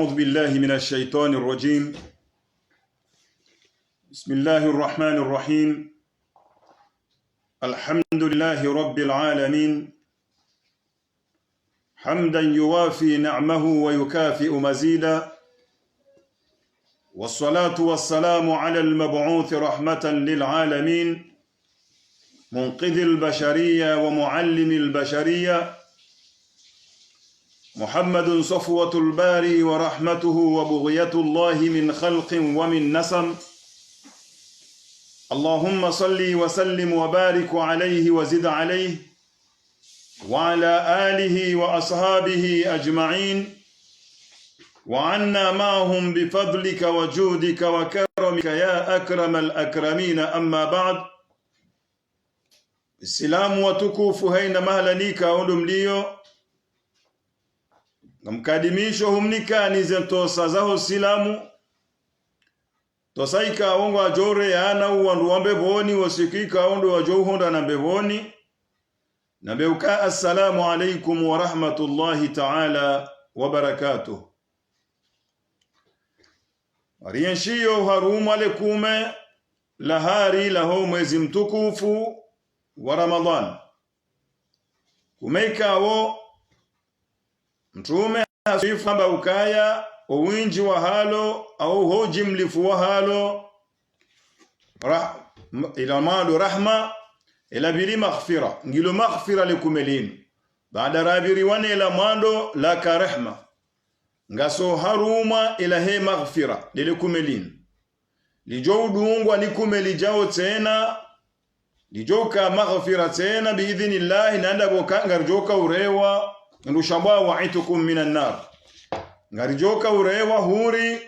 أعوذ بالله من الشيطان الرجيم. بسم الله الرحمن الرحيم. الحمد لله رب العالمين حمدا يوافي نعمه ويكافئ مزيدا، والصلاة والسلام على المبعوث رحمة للعالمين منقذ البشرية ومعلم البشرية محمد صفوة الباري ورحمته وبغية الله من خلق ومن نسم. اللهم صل وسلم وبارك عليه وزد عليه وعلى آله وأصحابه أجمعين، وعنا معهم بفضلك وجودك وكرمك يا أكرم الأكرمين. أما بعد، السلام وتكوف هين مهلنيك ولمليو namkadimisho humnika nizentosa zaho silamu tosaika ongo ajore yana uwandu wambeboni wasikika ondo wajohonda na mbeboni nabeuka. Assalamu alaikum wa rahmatullahi ta'ala wa barakatuh. Arienshiyo harumu alekume lahari laho mwezi mtukufu wa Ramadhan kumeikawo Mtume hasifu amba ukaya uwinji wa halo au hoji mlifu wa halo ila mado rahma ila bili maghfira ngilo maghfira likumelinu baada rabiri wane ila mando laka rahma ngaso haruma ila he maghfira likumelinu lijo udungwa nikumeli jao tena lijoka maghfira tena biidhnillahi nanda boka ngarjoka urewa ndushamba wa'itukum minan nar ngarijoka urewa huri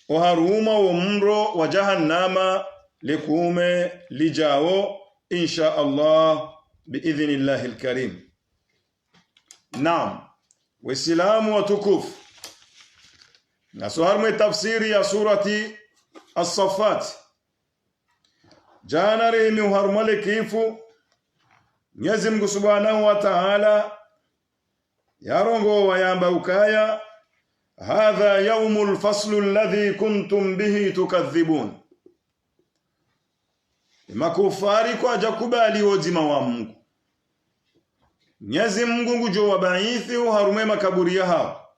oharuma omro wa jahannama likume lijao insha Allah biidhnillahi alkarim. Naam, waislamu watukufu, nasuharmu tafsiri ya surati as-Saffat jana rehemi uharumale kifu Mwenyezi Mungu Subhanahu wa Ta'ala yarongo wayamba ukaya hadha yawmul faslu alladhi kuntum bihi tukadhibun. Makufari kwa jakubali wozima wa Mungu Mwenyezi Mungu ngujo wabaithi uharume makaburi ya hao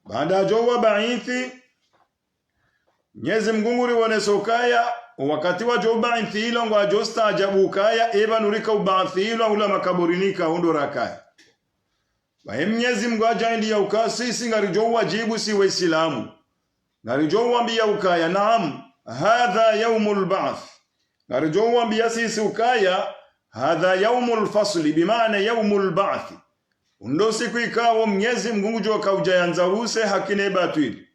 baada jo wabaithi Mwenyezi Mungu nguri wanesokaya wakati wa jo baithi ilo ngwa jo stajabu ukaya eba nurika ubaithi ilo ula makaburinika undorakaya Mwenyezi Mungu ajaindi ya ukasisi ngarijo wajibu si waislamu ngarijo wambia ukaya naam hadha yawmul ba'th ngarijo wambia sisi ukaya hadha yawmul fasli bimaana yawmul ba'th undo siku ikawo Mwenyezi Mungu jo kaujayanza use hakine batwili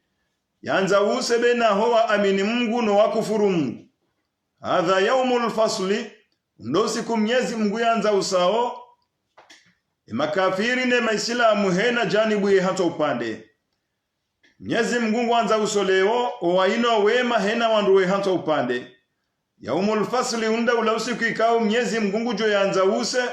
yanza use bena hoa amini Mungu no wakufuru Mungu. Hadha yawmul fasli undo siku Mwenyezi Mungu yanza usao makafiri ne maislamu hena janibu ye hata upande. Mwenyezi Mungu anza usoleo owaino wema hena wanduwe hata upande. Yaumul fasli unda ula usiku ikao Mwenyezi Mungu jo yanza use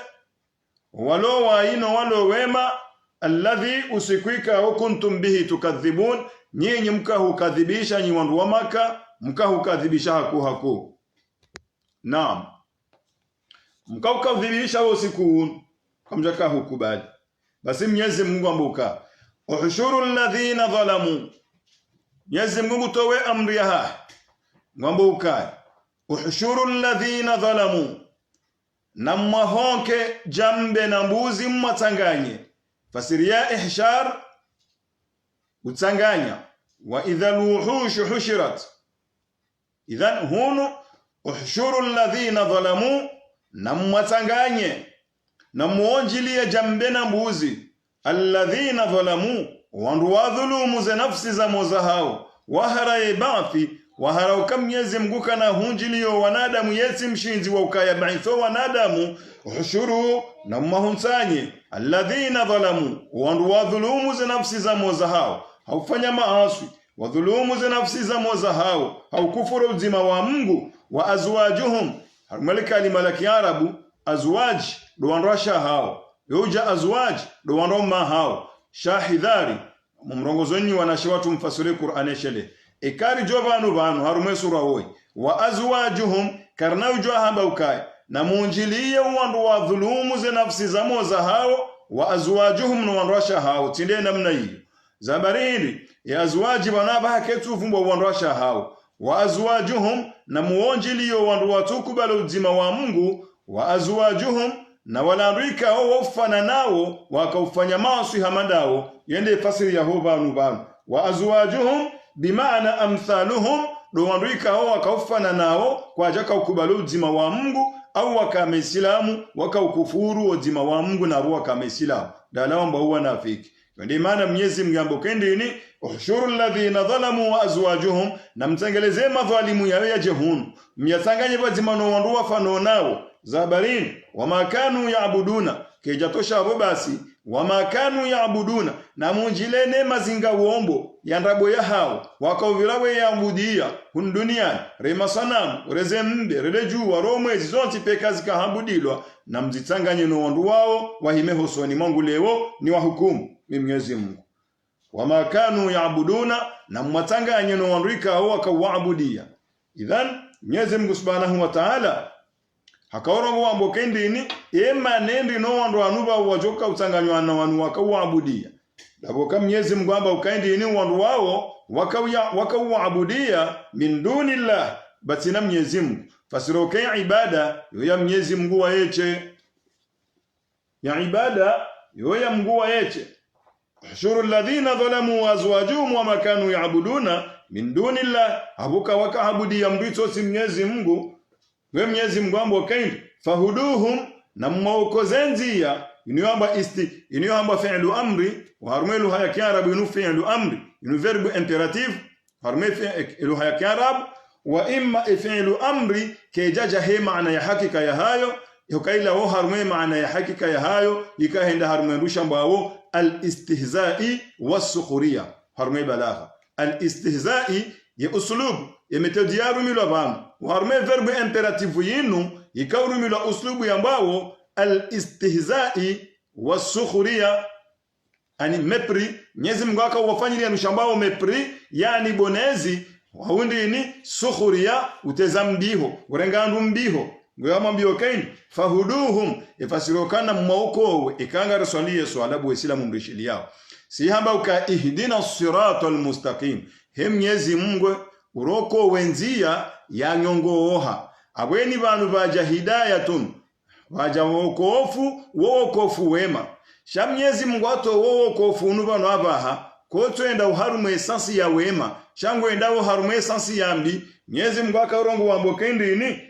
walo waino walo wema alladhi usiku ikao kuntum bihi tukadhibun, nyinyi mkahukadhibisha nyi wandu wa Maka mkahukadhibisha haku. Naam, mkahukadhibisha usiku kamjaka hukubali. Basi Mwenyezi Mungu ambuka uhushuru alladhina zalamu, Mwenyezi Mungu towe amri ya ngambuka uhushuru alladhina zalamu namahonke jambe na mbuzi mmatanganye. Fasiri ya ihshar utanganya wa idhal wuhush hushirat. Idhan hunu uhushuru alladhina zalamu nammatanganye na muonjilia jambe na mbuzi alladhina zalamu wandu wadhulumu za nafsi za moza hao wahara ibathi wahara ukamnyezi mguka na hunjilio wanadamu yesi mshinzi wa ukaya baitho wanadamu uhushuru na mahunsanye alladhina zalamu wandu wadhulumu za nafsi za moza hao haufanya maaswi wadhulumu za nafsi za moza hao haukufuru uzima wa Mungu wa azwajuhum harumalika limalaki arabu azwaj do wanrasha hao yoja azwaj do wanroma hao shahidhari mrongozoni wanashe watu mfasire Qur'an shele ikari jo banu harume sura woi wa azwajuhum karnau jo hamba ukai na munjilie wandu wa dhulumu ze nafsi zamo za hao wa azwajuhum no wanrasha hao tinde namna hiyo zabarini ya azwaji banaba ketu vumbo wanrasha hao wa azwajuhum na muonjilio wandu watukubala uzima wa Mungu wa azwajuhum na walarika wafana nao wakaufanya maasi hamadao yende fasiri ya banu wa azwajuhum bimaana amthaluhum do wanrika wakaufana nao kwa jaka ukubala uzima wa Mungu au wakamesilamu wakaukufuru uzima wa Mungu na wakamesilamu dalawamba huwa nafiki ndio maana Mwenyezi Mungu kendini ushuru alladhina dhalamu wa azwajuhum na mtengeleze madhalimu yawe ya jehun myasanganye bazimano wandu wafano nao zabarin wa makanu yaabuduna kejatosha abo basi wa makanu yaabuduna na munjilene mazinga uombo yandrabo ya hao wakauvirawe yaabudia hun duniani rema sanamu rezembe reju waromwezi zonti pekazi kahambudilwa na mzitanganye no wandu wao wahime hosoni Mungu leo ni wahukumu Mwenyezi Mungu wa makanu yaabuduna na mwatanganye no wanrika au wakawaabudia idhan Mwenyezi Mungu Subhanahu wa Ta'ala hakaorongo wambo kendini ema nendi no wandu anuba wajoka utanganywa na wanu wakawaabudia daboka Mwenyezi Mungu amba ukaendini wandu wao wakawaabudia min dunillah batina Mwenyezi Mungu fasiroke ibada ya Mwenyezi Mungu waeche ya ibada ya Mungu waeche shuru alladhina dhalamu azwajuhum wa makanu yaabuduna min dunillah abuka wakaabudia mrito si Mwenyezi Mungu we Mwenyezi Mungu ambo kaindi fahuduhum na mwaokozenzia iniyoamba fi'lu amri wa harmelu haya kiarabu inu fi'lu amri inu verbu imperatif harme fi'lu haya kiarabu wa imma fi'lu amri kejaja he maana ya hakika ya hayo yukaila wo harme maana ya hakika ya hayo ikahenda harme rushambawo al-istihza'i was-sukhriya harme balagha al-istihza'i ya uslub ya metodiyaru milo bamu harme verbu imperatif yinu ikawru milo uslubu yambao al-istihza'i was-sukhriya ani mepri Mwenyezi Mungu akawafanyilia nushambao mepri yani bonezi waundi ni sukhriya utezambiho urengandu mbiho ngoyama mbio kaini fahuduhum ifasirokana mmauko ikanga rasaliye swalabu waislamu mrishili yao si hamba uka ihdina siratal mustaqim hem Mwenyezi Mungu uroko wenzia ya nyongooha abweni banu baja hidayatun baja wokofu wema sha Mwenyezi Mungu ato wokofu unubano abaha koto enda uharumu esansi ya wema shangu enda uharumu esansi ya mbi Mwenyezi Mungu akarongo wambokendi ini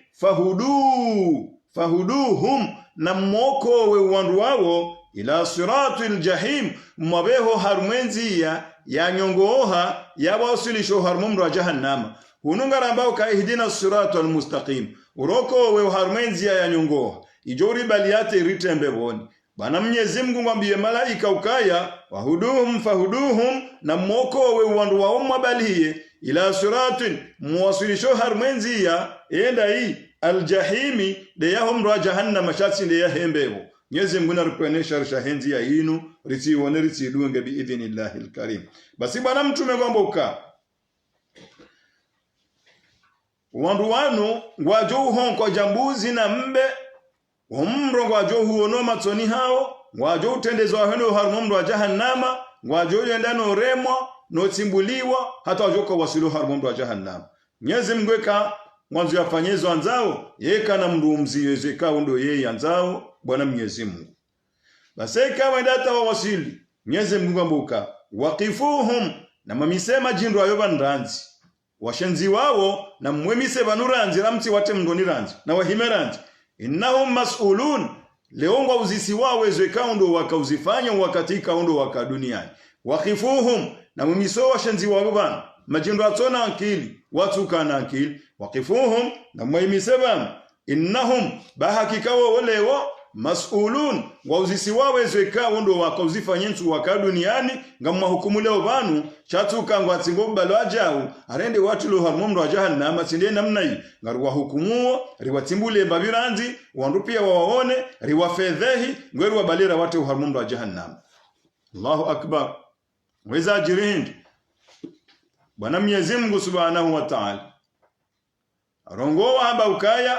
fahuduhum na moko we wandu wao ila siratul jahim mabeho harumenzia ya nyongooha ya wasilisho harumumru wa jahannama hunungarambao ka ihdina siratul mustaqim uroko we harumenzia ya nyongooha ijori baliyate ritembe boni bana Mwenyezi Mungu ngwambie malaika ukaya fahuduhum na moko we wandu wao mabaliye ila siratin muwasilisho harumenzia enda hii aljahimi de yahum ra jahannam shatsi de yahembebo Mwenyezi Mungu narukwenesha shahenzi ya inu ritiwone ritidunge bi idhnillahi alkarim basi bwana mtume ngomboka wandu wanu ngwajo honko jambuzi na mbe umro ngwajo huono matoni hao ngwajo utendezwa hendo harumumro wa jahannama ngwajo yendano remwa no timbuliwa hata wajoko wasilu harumumro wa jahannama Mwenyezi Mungu ka mwanzo yafanyezo anzao yeka na mrumzi yezeka ndo yeye anzao bwana Mwenyezi Mungu basi kama ndata wa wasili Mwenyezi Mungu ambuka waqifuhum na mamisema jindu ayoba ndanzi washenzi wao na mwemise banuranzi ramti wate mndoni ranzi na wahimeranzi innahum mas'ulun leongo uzisi wao ezeka ndo wakauzifanya wakati kaundo wakaduniani waqifuhum na mwemiso washenzi wao bana majindu atona akili watu kana akili waqifuhum na mwemiseba innahum bahakika walewa mas'ulun wauzisi wawezeka ndo wakauzifanya ntu wakaduniani ngamma hukumu leo banu chatuka ngwatsingo balwajao arende watu lo harumumro wa jahannama tinde namna hii ngarwa hukumuo riwatimbule babiranzi wandupia waone riwafedhehi ngwerwa balira watu harumumro wa jahannama Allahu akbar weza jirindi bwana Mwenyezi Mungu Subhanahu wa Ta'ala rongowa haba ukaya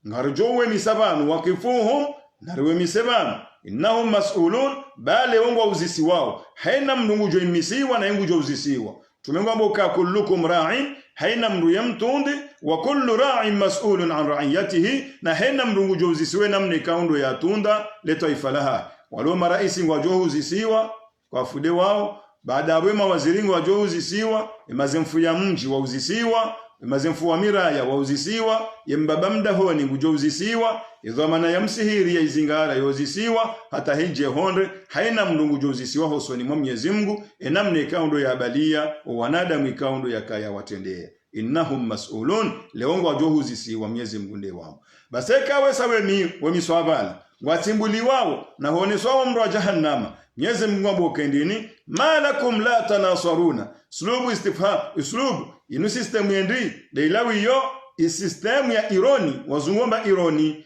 ngarjowe misabanu wakifuhum nariwe misabanu innahum mas'ulun bale wongo uzisi wao haina mndungu jo imisiwa na ingu jo uzisiwa tumengomba uka kullukum ra'in haina mndu yamtundi wa kullu ra'in mas'ulun an ra'iyatihi na haina mndungu jo uzisiwe namne kaundo ya tunda leto ifalaha walo maraisi ngwajo uzisiwa kwa fude wao baada ya wema waziringo wajo uzisiwa emazemfu ya mji wa uzisiwa mazemfu wa miraya wa uzisiwa yembaba mdaho ni ngujo uzisiwa idhamana ya msihiri ya izingara yozisiwa hata hije honre haina mndungu jo uzisiwa hosoni mwa Mwenyezi Mungu enamne kaundo ya balia wanadamu ikaundo ya kaya watendea innahum mas'ulun leongo wajo uzisiwa Mwenyezi Mungu nde wao baseka wesawe mi swabala ngwatimbuli wao na honeswa mro jahannama Mwenyezi Mungu ambokendini malakum la tanasaruna slubu istifham uslubu inu system yendi deilawi yo system ya ironi wazungomba ironi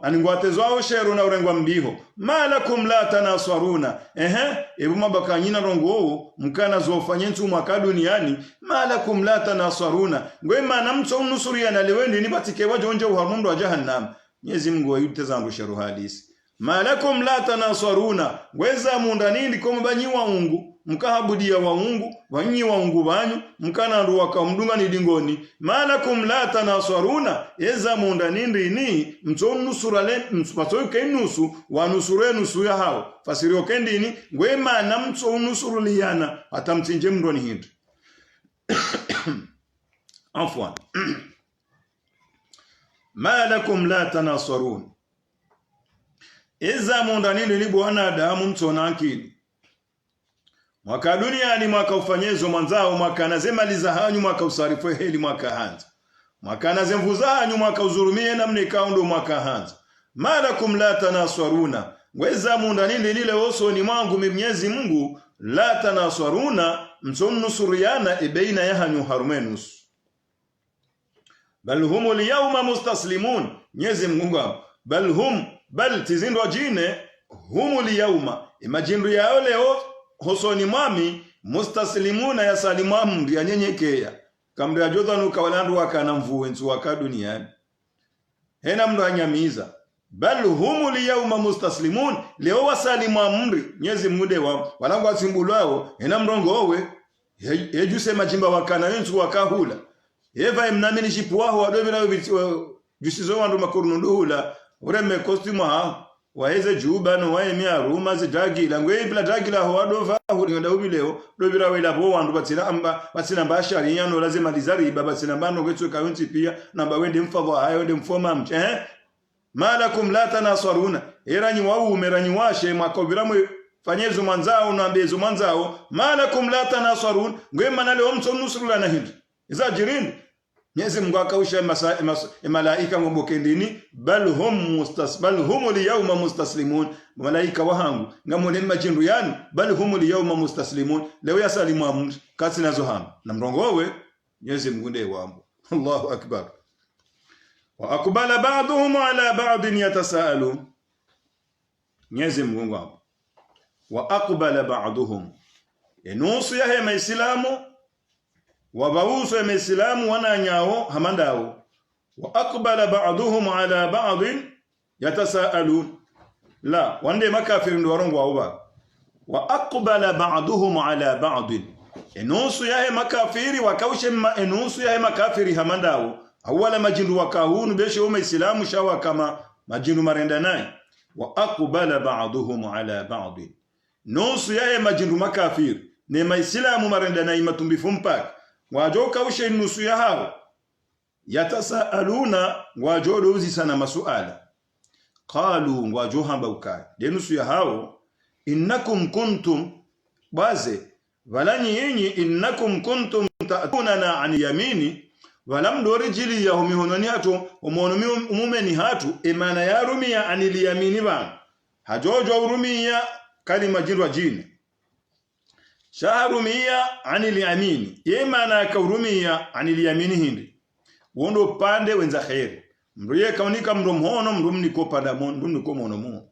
aningwatezwao shero na urengwa mbiho malakum la tanasaruna ebu mabakanyina rongo mkana zofanye ntu mwaka duniani malakum la tanasaruna ngwema na mtu unusuria na lewendi ni batike wajonje uhamundo wa jahannam Mwenyezi Mungu ayutezandu shero hadisi malakum la tanasaruna weza munda nindi komu banyi wa ungu mkahabudia wa ungu banyi wa ungu banyu mkana nduwa kamdunga ni dingoni malakum la tanasaruna eza munda nindi ni mtonu nusurale msupatoke nusu wa nusure nusu ya hao fasirio kendini wema na mtonu nusuruliana hata mtinje mndoni hindu afwan malakum la tanasaruna eza munda nindi ni bwana adamu mtona akili mwaka duniani mwaka ufanyezo mwanzao mwaka nazemaliza hanyu mwaka usarifwe heli mwaka hanza mwaka nazemvuza hanyu mwaka uzurumie na mnikaundo mwaka hanza malakum la tanasaruna weza munda nindi nile oso ni mwangu Mwenyezi Mungu la tanasaruna msonnusuriana ibeina ya hanyu harumenus bal humul yawma mustaslimun Mwenyezi Mungu bal tizindwa jine humul yawma imajindu yao leo hosoni mwami mustaslimuna ya salimamu ya nyenyekea kamri ya jodhanu kawalandu wakana mvuwenzu waka duniani hena mdu anyamiza bal humul yawma mustaslimun leo wasalimu amri Mwenyezi Mungu wao walangu wasimbulwao hena mrongowe yejuse majimba wakana wenzu wakahula eva mnamini shipuwaho wadobira jusizo wandu makurunduhula ureme kostimu hao waheze juba no wae mia ruma ze dragila ngwe bila dragila ho adova hulinda ubileo dobira wela bo wandu batsina mbashari nyano lazima lizari baba tsina mbano gwetso kawunti pia namba wende mfadha hayo wende mfoma mche malakum la tanasaruna eranyi wau umeranyi washe makobira mwe fanyezo mwanzao na mbezo mwanzao malakum la tanasarun ngwe manale omso nusrula na hindu izajirin Mwenyezi Mungu akausha malaika ngobokendini bal humul yawma mustaslimun malaika wahangu ngamone majindu yani bal humul yawma mustaslimun leo yasalimu amri kasi nazo hamu na mrongowe Mwenyezi Mungu ndiye wambo Allahu akbar wa aqbala ba'dhum ala ba'din yatasaalun Mwenyezi Mungu wambo wa aqbala ba'dhum enusu ya hema islamu wabawuso ya mesilamu wananyao hamandao wa aqbala ba'duhum ala ba'din yatasaalun la wande makafiri ndo warongo wao wa aqbala ba'duhum ala ba'din enusu ya makafiri wakaushe enusu ya makafiri hamandao awala majindu wakahunu beshe umeislamu shawa kama majindu marenda naye wa aqbala ba'duhum ala ba'din nusu ya majindu makafiri ne maislamu marenda naye matumbifu mpaka wajoka ushe nusu ya hao yatasaaluna wajodo uzi sana masuala qalu wajohamba ukai de nusu ya hao innakum kuntum baze walanyi yinyi innakum kuntum ta'tunana an yamini walam dorijili ya humihonani hatu umonumi umumeni hatu imana ya rumia anil yamini ba hajojo urumia kalima jirwa jini shaharumia anil yamini yemana kaurumia anil yamini hindi wondo pande wenza khairi mruye kaunika mromhono mrumni ko panda mono mrumni ko mono mo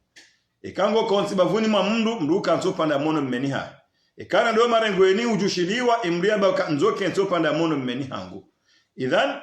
ekango konsi bavuni mwa mndu kanso panda mono mmeniha ikana ndo marengweni ujushiliwa imria ba nzoke ntopanda mono mmeni hangu. Idhan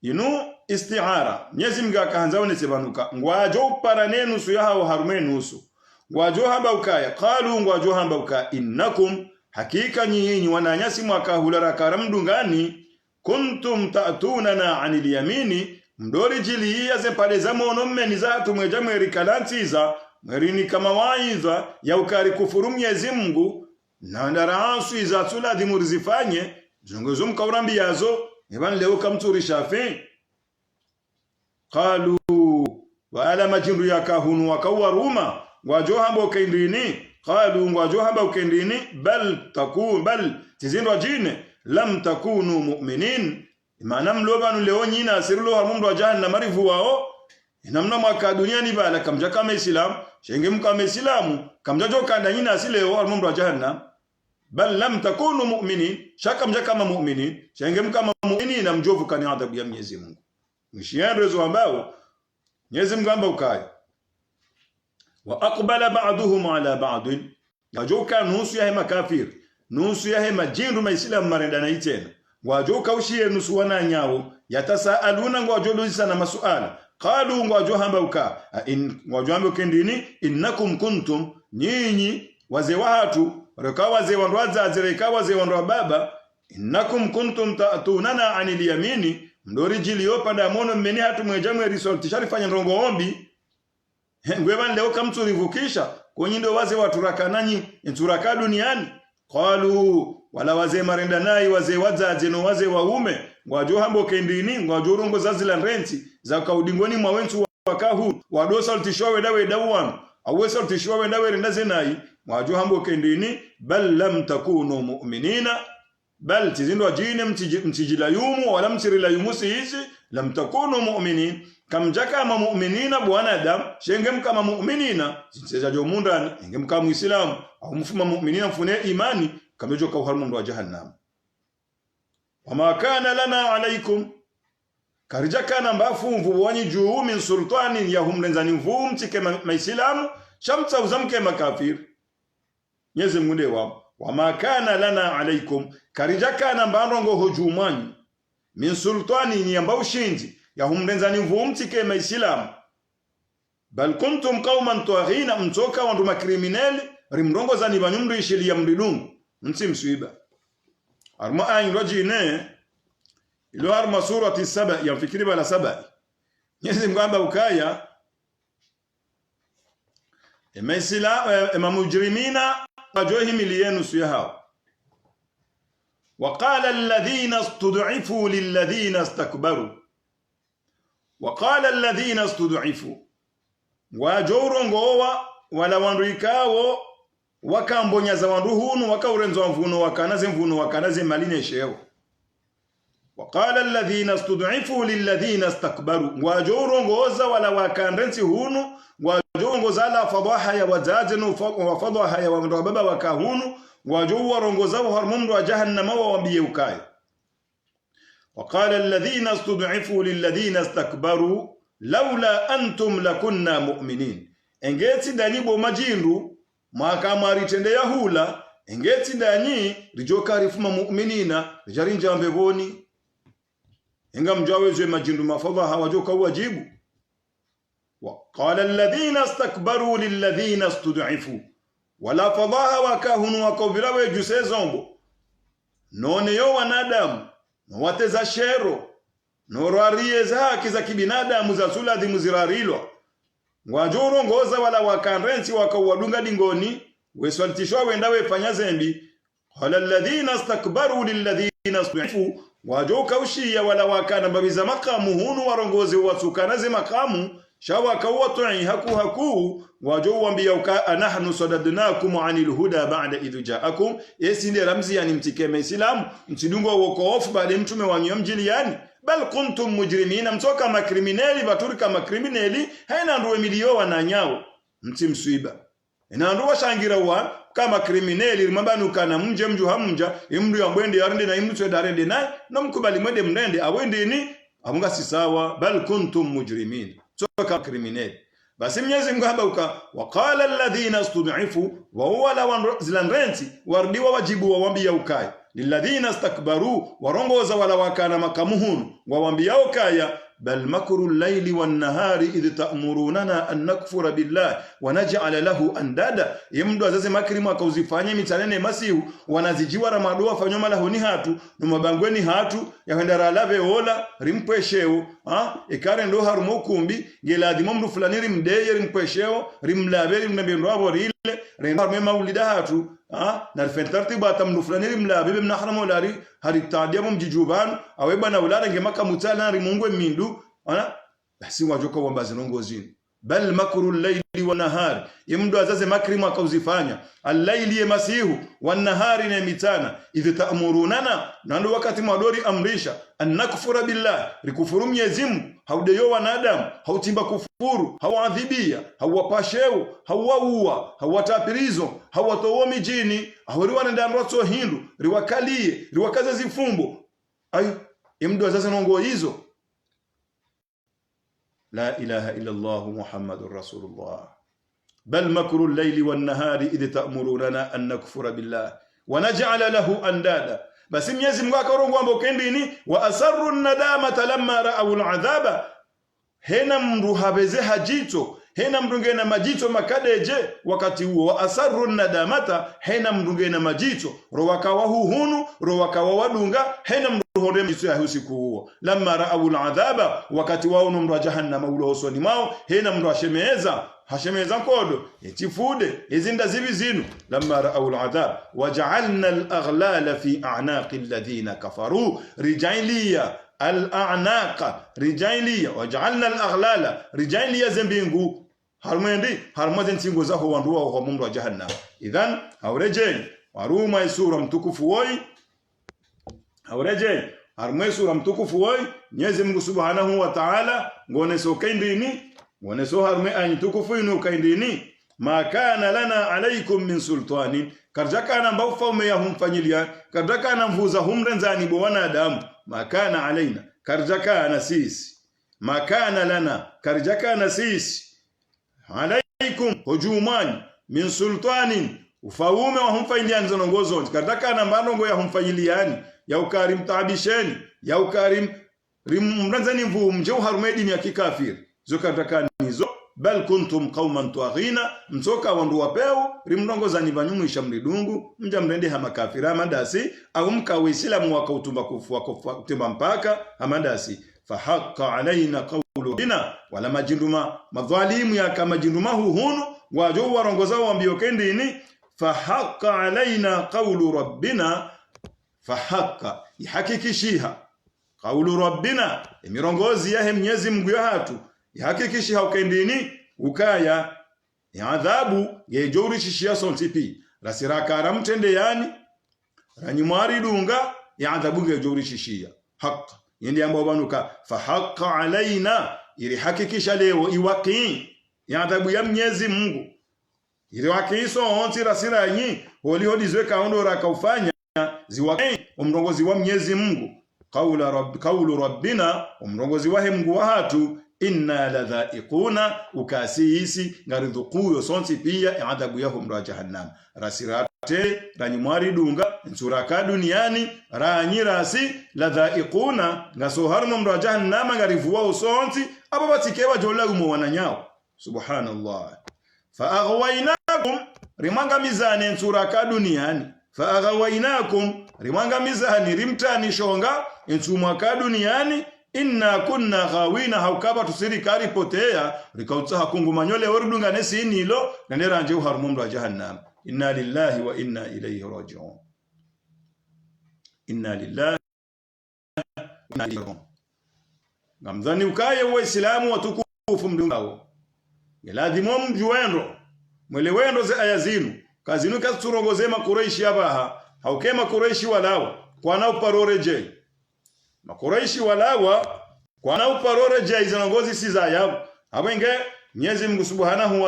inu isti'ara Mwenyezi Mungu akaanza onesebanuka ngwajo parane nusu ya hao harume nusu ngwajo hamba ukaya qalu ngwajo hamba ukaya innakum hakika nyinyi wananyasi mwakahulara karamdungani kuntum ta'tunana anil yamini mdori jili ya zempale za mono mmeni za tumweja mweri kalantiza mwerini kama waiza ya ukari kufuru Mwenyezi Mungu na ndaraansu iza tula dhimurizifanye zongozo mkaurambi yazo Eban leo kamturi shafi qalu wa ala majindu yakahunu wakawaruma ngwajo hamba ukendini qalu ngwajo hamba ukendini bal tizindwa jine lam takunu mu'minin imana mlobanu leo nyina asirlo harmundu wa jahannam marifu wao inamna mwaka duniani bala kamja kama islam shenge mkama islamu kamja joka ndanyina asileo harmundu wa jahannam bal lam takunu mu'minin shaka mja kama mu'minin shenge mkama mu'minin na mjovu kani adhabu ya Mwenyezi Mungu mshiandrezo ambao Mwenyezi Mungu amba ukaya wa aqbala ba'duhum ala ba'd yajoka nusu ya hema kafir nusu ya hema jindu maislamu marendana itena ngwajoka ushie nusu wana nyao yatasaaluna ngwajodo sana masuala qalu ngwajo hamba uka ngwajo hamba ukendini innakum kuntum nyinyi wazee watu reka wazee wandu wazazi reka wazee wandu baba innakum kuntum ta'tunana anil yamini mdori jilio pada mono mmeni hatu mwejamwe result sharifanya ndongo ombi ngweba leo kamturivukisha kwenye ndo wazee watu rakananyi enturaka duniani qalu wala wazee marenda nai wazee wazazi no wazee waume ngwajo hambo kendini ngwajo rongo zazila renti za kaudingoni mwa wentu wakahu wadosa ultishowe dawe dawan awesa ultishowe dawe rendaze nai ngwajo hambo kendini bal lam takunu mu'minina bal tizindwa jine mtijila yumu wala mtirila yumu siisi lam takunu mu'minin kamjaka ma mu'minina bwana adam shengem kama mu'minina sinseja jomundani ngem kama muislamu au mfuma mu'minina mfune imani kamejo ka uharmundu wa jahannam wama kana lana alaikum karijaka namba fumvu wanyi juu min sultani yahumrenzani mvu mtike maislamu shamta uzamke makafir Mwenyezi Mungu wama kana lana alaikum karijaka namba rongo hojumanyi min sultani yamba ushinzi yahumrenzani mvu mtike maislamu bal kuntum qauman taghina mtoka wandu makriminali rimrongo zani banyumdu ishilia mdilungu mti mswiba arma ayin rojine ilo arma surati saba ya fikiri bala saba Mwenyezi Mungu amba ukaya mujrimina wajohi miliyenu suyahao وقال الذين استضعفوا للذين استكبروا وقال الذين استضعفوا wajorongowa wala wanduikao wakambonyaza wanduhunu wakaurenzo mvuno wakanaze mvuno wakanaze maline sheo وقال الذين استضعفوا للذين استكبروا wajorongoza wala wakanrenzi hunu wajorongoza la fadhaha ya wazazenu wafadhaha ya wandu baba wakahunu wajorongoza harmundu wa jahannama waambie ukaye وقال الذين استضعفوا للذين استكبروا laula antum lakunna mu'minin engeti danyi bo majindu makamari tende yahula engeti danyi rijoka rifuma mu'minina rijarinja mbeboni enga mjawezwe majindu mafadha hawajoka wajibu wa qala alladhina istakbaru lilladhina istud'ifu wala fadhaha wakahunu wakobirawe jusezombo none yo wanadamu wateza shero norwarie za haki za kibinadamu za suladhi muzirarilwa ngwajuro ngoza wala wakanrensi wakawadunga dingoni weswalitishwa wenda wefanya zembi qala alladhina istakbaru lilladhina istud'ifu wajoka ushia wala wakana babiza makamu hunu warongozi wasukanaze makamu shawa kawatui haku wajo wambia uka anahnu sadadnakum anil huda ba'da idh ja'akum yesinde ramzi yani mtikeme islamu mtidungo wokofu baada mtume wanyu mjiliani bal kuntum mujrimina mtoka makriminali baturika makriminali haina nduwe milio wananyao mtimswiba ina nduwa shangira wa kama kriminali rimabanu kana mje mju hamja imdu ya mwende yarende na imdu twedarende na mkubali mwende mrende awende ni amunga sisawa bal kuntum mujrimina toka kriminali basi Mwenyezi Mungu habauka waqala alladhina istud'ifu wa huwa la zilanrenti wardiwa wajibu wawambia ukaya lilladhina istakbaru warongoza wala wakana makamuhunu wawambia ukaya bal makru al-layli wan-nahari idh ta'murunana an nakfura billahi wa naj'ala lahu andada yemdu azaze makrimu akauzifanye mitanene masihu wanazijiwa ramadoa fanyo malahu ni hatu numabangweni hatu yahendara lave ola rimpwesheo ikare ndo harumo kumbi geladimo mdu fulani rimdeye rimpwesheo rimlabe rimnabendo abo rile renarme maulida hatu na fentartiba tamnu fulani rimlabe bimnahramu lari hari taadiamu mjijuban aweba na ulala ngemaka mutala rimungwe mindu basi wajoka wambazi nongozini bal makru al-layli wan-nahari yemdu azaze makrimu akauzifanya al-layli masihu wan-nahari na mitana idh ta'murunana nando wakati madori amrisha an nakfura billah rikufuru Mwenyezi Mungu haudeyo wanadamu hautimba kufuru hauadhibia hauwapasheu hauwaua hauwatapirizo hauwatowo mijini hawariwa ndandroto hindu riwakalie riwakaza zifumbo ayo yemdu azaze nongo hizo لا إله إلا الله محمد رسول الله بل مكر الليل والنهار إذ تأمروننا أن نكفر بالله ونجعل له أندادا بس Mwenyezi Mungu akarongo ambo kendini wa asarru nadamata lamma ra'aw al'adhaba hena mndu habeze hajito hena mndunge na majito makadeje wakati huo wa asarru nadamata hena mndunge na majito rowakawa hunu rowakawa wadunga hena mndu mjitu ya usiku huo lamma ra'aw al'adhaba wakati wao mndu jahannam ulo hosoni mao hena mndu hashemeza kodo etifude izinda zibi zinu lamma ra'aw al'adhab waja'alna al-aghlala fi a'naqi alladhina kafaru rijaliya al-a'naqa rijaliya waja'alna al-aghlala rijaliya zembingu harmendi harmazen tingo zaho wanduwa wa mundu wa jahannam idhan awreje waruma isura mtukufu woi awreje harmwe sura mtukufu woi Mwenyezi Mungu Subhanahu wa Ta'ala ngone so kaindini ngone so harmwe anyi tukufu inu kaindini ma kana lana alaykum min sultani karjakana mbaufa umeyahumfanyilia karjakana mvuza humrenzani bo wanadamu ma kana alaina karjakana sisi ma kana lana karjakana sisi alaikum hujumani min sultanin ufaume wa humfanyilia zonongozo karjakana mbanongo ya humfanyiliani ya ukarim taabisheni ya ukarim rimranzani mvu mjeu harumedini ya kikafiri zokatakani zo bal kuntum qauman tuaghina mtoka wandu wapeu rimndongozani banyumisha mridungu mja mrende hamakafira amadasi au mkawe islamu wakautumba kufu kutemba mpaka amadasi fahaqqa alaina qawlu bina wala majinduma madhalimu ya kama jinduma hunu wajo warongoza wambio kendini fahaqqa alaina qawlu rabbina fahaqqa ihakikishiha qawlu rabbina imirongozi ya Mwenyezi Mungu ya hatu ihakikishiha ukendini ukaya ya adhabu yejorishishia sontipi rasiraka ramtende yani ranyumari dunga ya adhabu yejorishishia haqq yindi ambao banuka fahaqqa alaina ili hakikisha leo iwaqi ya adhabu ya Mwenyezi Mungu ili wakiso onti rasira nyi holihodi kaondo rakaufanya ziwaqi umrongozi wa Mwenyezi Mungu qawlu rabbina umrongozi wa Mungu wa hatu inna ladha'iquna ukasisi ngaridhukuyo sonsi pia adhabu yahum ra jahannam rasirate ranyimwari dunga nsuraka duniani ranyirasi ladha'iquna ngasoharno mra jahannam ngarivuwa sonsi aba batikewa jola umo wananyao subhanallah fa aghwaynakum rimanga mizani nsuraka duniani fa aghwaynakum rimanga mizani rimtani shonga nsumaka duniani inna kunna ghawina haukaba tusiri kari potea rikautsa hakungu manyole orudunga nesi inilo nanderanje uharumumdu wa jahannam inna lillahi wa inna ilayhi raji'un inna lillahi wa inna ilayhi raji'un ngamdhani ukaye waislamu watukufu mdungao yaladhimo mjuendo mwele wendo ze ayazinu kazinu katurongozema makureishi abaha haukema kureishi walawa kwa nao paroreje makuraishi walawa kwa na uparore jaiza ngozi siza yao abenge Mwenyezi Mungu Subhanahu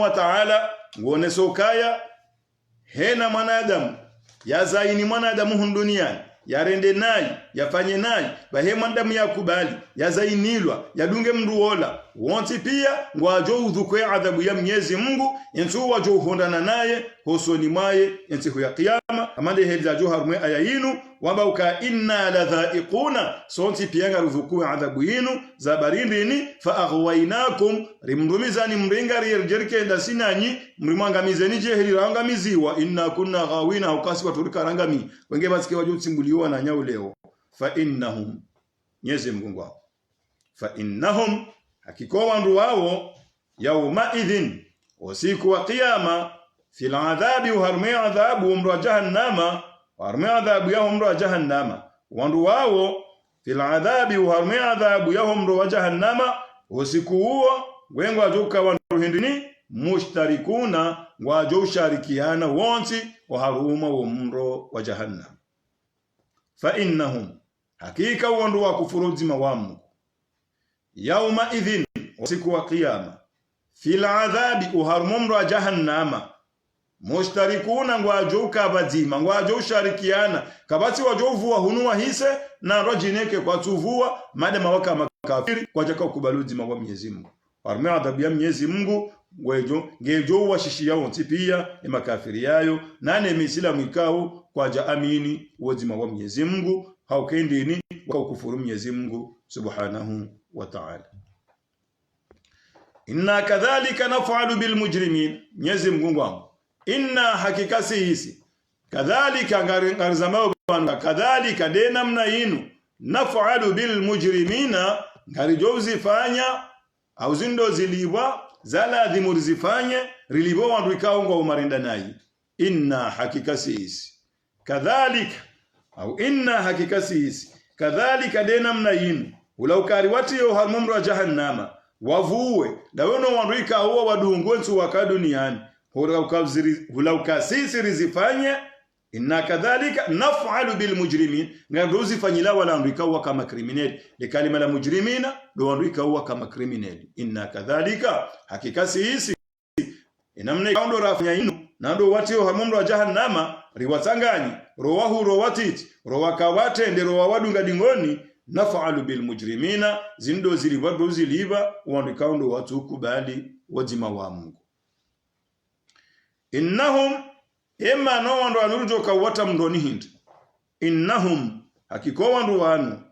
wa Ta'ala ngone sokaya hena mwanadamu ya zaini mwanadamu duniani yarende nayi yafanye nayi bahema ndamu yakubali yazainilwa yadunge mruola wonti pia ngwajo udhukwe adhabu ya Mwenyezi Mungu yentu wajo hondana naye hosoni mwaye yentu ya kiyama amande heliza jo harumwe aya yinu wamba uka inna ladhaiquna sonti pia ngarudhukwe adhabu yinu za barindini fa aghwaynakum rimndumizani mringari yerjerke ndasinanyi mrimwangamizeni je helirangamiziwa inna kunna ghawina ukasi waturika rangami wenge basike wajo tsimbuliwa na nyau leo fa innahum Mwenyezi Mungu wao fa innahum hakika wandu wao yauma idhin usiku wa kiyama fil adhabi harmi adhabu umra jahannama harmi adhabu ya umra jahannama wandu wao fil adhabi harmi adhabu ya umra jahannama usiku huo wengo ajuka wandu hindini mushtarikuna wajo sharikiana wonsi wa haruma wa umro wa jahannam fa innahum hakika wandu wa kufuru zima wa Mungu yauma idhin usiku wa kiyama fil adhabi uharumumru wa jahannama mushtarikuna ngwajuka bazima ngwajo sharikiana kabati wajovuwa hunuwa hise na rojineke kwa tuvua madama waka makafiri kwa jaka kubaluzi mawa Mwenyezi Mungu harume adhabu ya Mwenyezi Mungu ngejo washishia wonti pia ya makafiri yayo nane misila mwikao kwa jaamini wazima wa Mwenyezi Mungu haukendini wakufuru Mwenyezi Mungu subhanahu wa ta'ala. Inna kadhalika naf'alu bil mujrimin Mwenyezi Mungu wangu inna hakika sisi kadhalika ngarizamao banga kadhalika dena mna yinu naf'alu bil mujrimina ngarijozi fanya au zindo ziliwa zala dhimuzifanye rilibo wandu ikaongo umarinda nayi inna hakika sisi kadhalika au inna hakika sisi kadhalika dena mna yinu ulaukari watiyo harmumra jahannama wavuwe dawono wandu ikaowa wadungonsu waka duniani hulaukasisi rizifanye inna kadhalika naf'alu bil mujrimin ngaruzi fanyila wala wandu ikaowa kama kriminali likalima la mujrimina do wandu ikaowa kama kriminali inna kadhalika hakika sisi inamna ikaondo rafanya inu nando watiyo harmumra jahannama riwatanganyi rowahu rowatiti rowakawate ndero wawadunga dingoni naf'alu bil mujrimina zindo ziliwado ziliva wandikaundo watu kubali wajima wa Mungu innahum emma no wando anurujo kawata mndoni hindi innahum hakiko wando wanu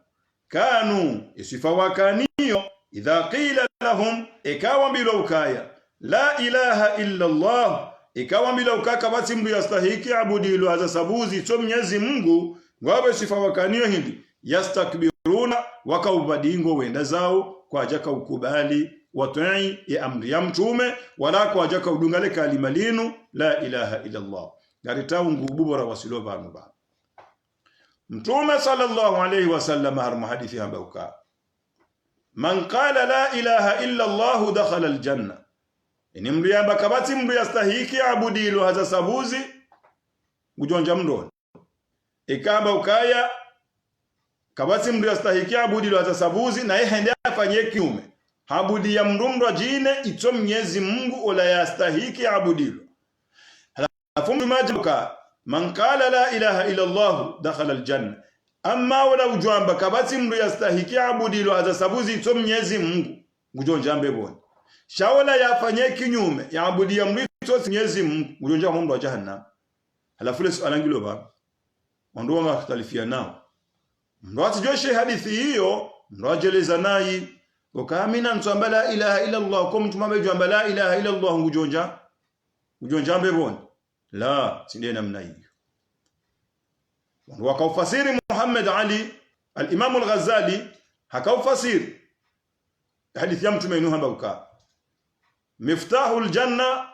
kanu isifa wakaniyo idha qila lahum ikawa bilo ukaya la ilaha illa Allah ikawa bilo ukaka basi mdu yastahiki abudilu haza sabuzi to Mwenyezi Mungu ngwabe sifa wakaniyo hindi yastakbiruna wakaubadingo wenda zao kwa jaka ukubali watai ya amri ya mtume wala kwa jaka udungale kalima linu la ilaha illa Allah garitawu ngububora wasilova nuba mtume sallallahu alayhi wasallam har hadithi hambauka man qala la ilaha illa Allah dakhala aljanna ini mri amba kabati mri yastahiki abudilu haza sabuzi ujonja mndoni ikamba ukaya kabati mdu yastahiki abudilu hata sabuzi na hende afanye kiume habudi ya mrumro jine ito Mwenyezi Mungu ola yastahiki abudilu halafu majuka man qala la ilaha illa Allah dakhala aljanna amma wala ujamba kabati mdu yastahiki abudilu hata sabuzi ito Mwenyezi Mungu ngujonja mbeboni shawala yafanye kinyume ya abudi ya mdu ito Mwenyezi Mungu ngujonja mundu wa jahannam halafu le swala ngilo ba ndio wangakhtalifia nao ndo atijoshe hadithi hiyo ndo ajeleza nayi ukaamina nsamba la ilaha illa Allah kwa mtu mabejwa la ilaha illa Allah ngujonja mbeboni la sinde namna hiyo ndo wakaufasiri Muhammad Ali al-Imam al-Ghazali hakaufasiri hadithi ya mtume Nuh ambauka miftahul janna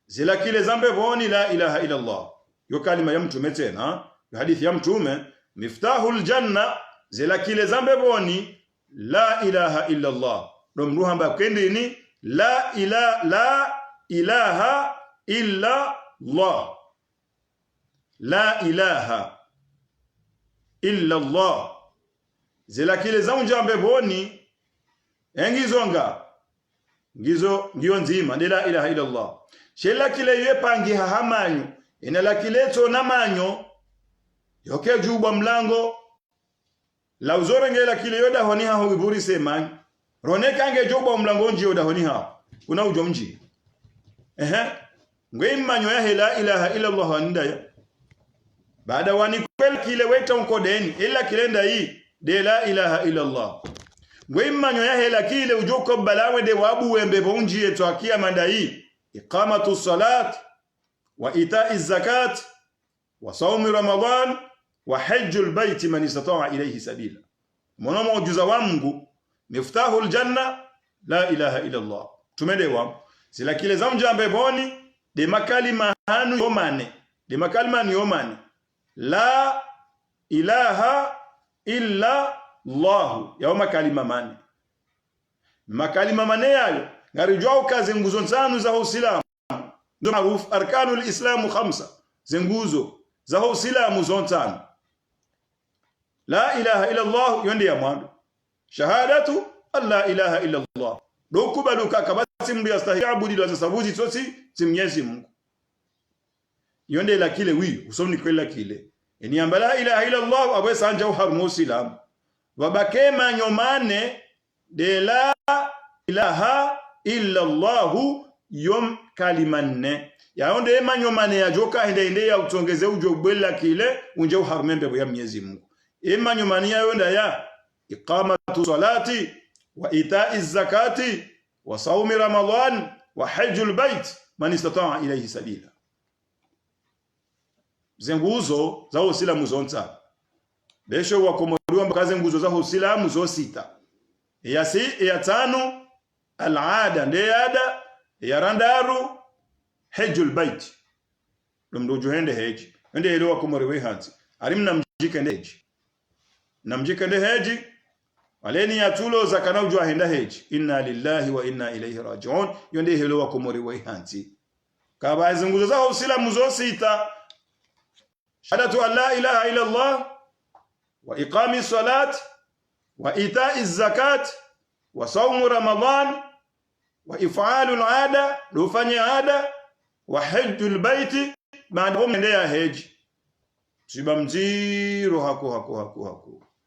zila kile zambe boni la ilaha illa Allah yo kalima ya mtume tena hadithi ya mtume miftahul janna zila kile zambe boni la ilaha illa Allah ndo mruhamba kendini la ilaha illa Allah la ilaha illa Allah zila kile zambe boni engizonga ngizo ngiyo nzima de la ilaha illa Allah shela kile yepangi hamanyo ina la kileto na manyo yoke juba mlango la uzorengela kile yoda honi ha huburi semani roneka ange juba mlango nji yoda honi ha kuna ujo mji ngwe manyo ya la ilaha illa Allah ndaya baada wani kwel kile weta unkodeni ila kilenda hii de la ilaha illa Allah ngwe manyo ya hela kile ujoko balawe de wabu wembe bonji yetu akia mandai iqamatu salat wa ita'i zakat wa sawmi ramadan wa hajjul bait man istata'a ilayhi sabila mwana muujiza wa Mungu miftahul janna la ilaha illa Allah tumedewa zila kile za mjambe boni de makalima hanu yomane de makalima ni yomane la ilaha illa Allah ya makalima mane makalima mane yayo ngarijwa kazi nguzo nsanu za Uislamu ndo maarufu arkanul islam 5 zenguzo za Uislamu zontano la ilaha illa Allah yonde ya mwandu shahadatu alla ilaha illa Allah dokubaluka kabati mbi astahiabudu wa sabuzi tosi simnyezi Mungu yonde la kile wi usomni kwela kile eniamba la ilaha illa Allah abwe sanja uharmu Islam wabakema nyomane de la ilaha illa Allah yom kalimanne yaonde emanyomane ya joka ende ya utongeze ujo bwela kile unje uharmembe ya Mwenyezi Mungu emanyomane ya yonda ya iqamatu salati wa ita'i zakati wa sawmi ramadan wa hajjul bait man istata'a ilayhi sabila zenguzo za Uislamu zonta besho wakomoriwa mkaze nguzo za Uislamu zo 6 ya 5 al-aada ndeyada ya randaru hajjul bait lumdo juhende heji ende ile wakomoriwe hanzi alimna mjike ndeji namjike nde heji waleni ya tulo zakana ujwa henda heji inna lillahi wa inna ilayhi raji'un yonde ile wakomoriwe hanzi kaba zinguzo za Uislamu zo 6 shahadatu an la ilaha illa Allah wa iqami salat wa ita'i zakat wa sawm ramadan wa if'alul ada lufanya ada wa hajjul bait maana ndea heji siba mziro hako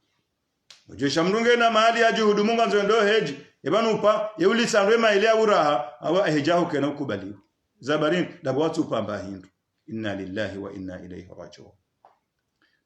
ujesha mndunge na mahali ya juhudu Mungu anzo ndo heji ebanupa yeuli sandwema ile uraha awa hejaho kena ukubaliwa zabarin dabo watu pamba hindu inna lillahi wa inna ilayhi raji'un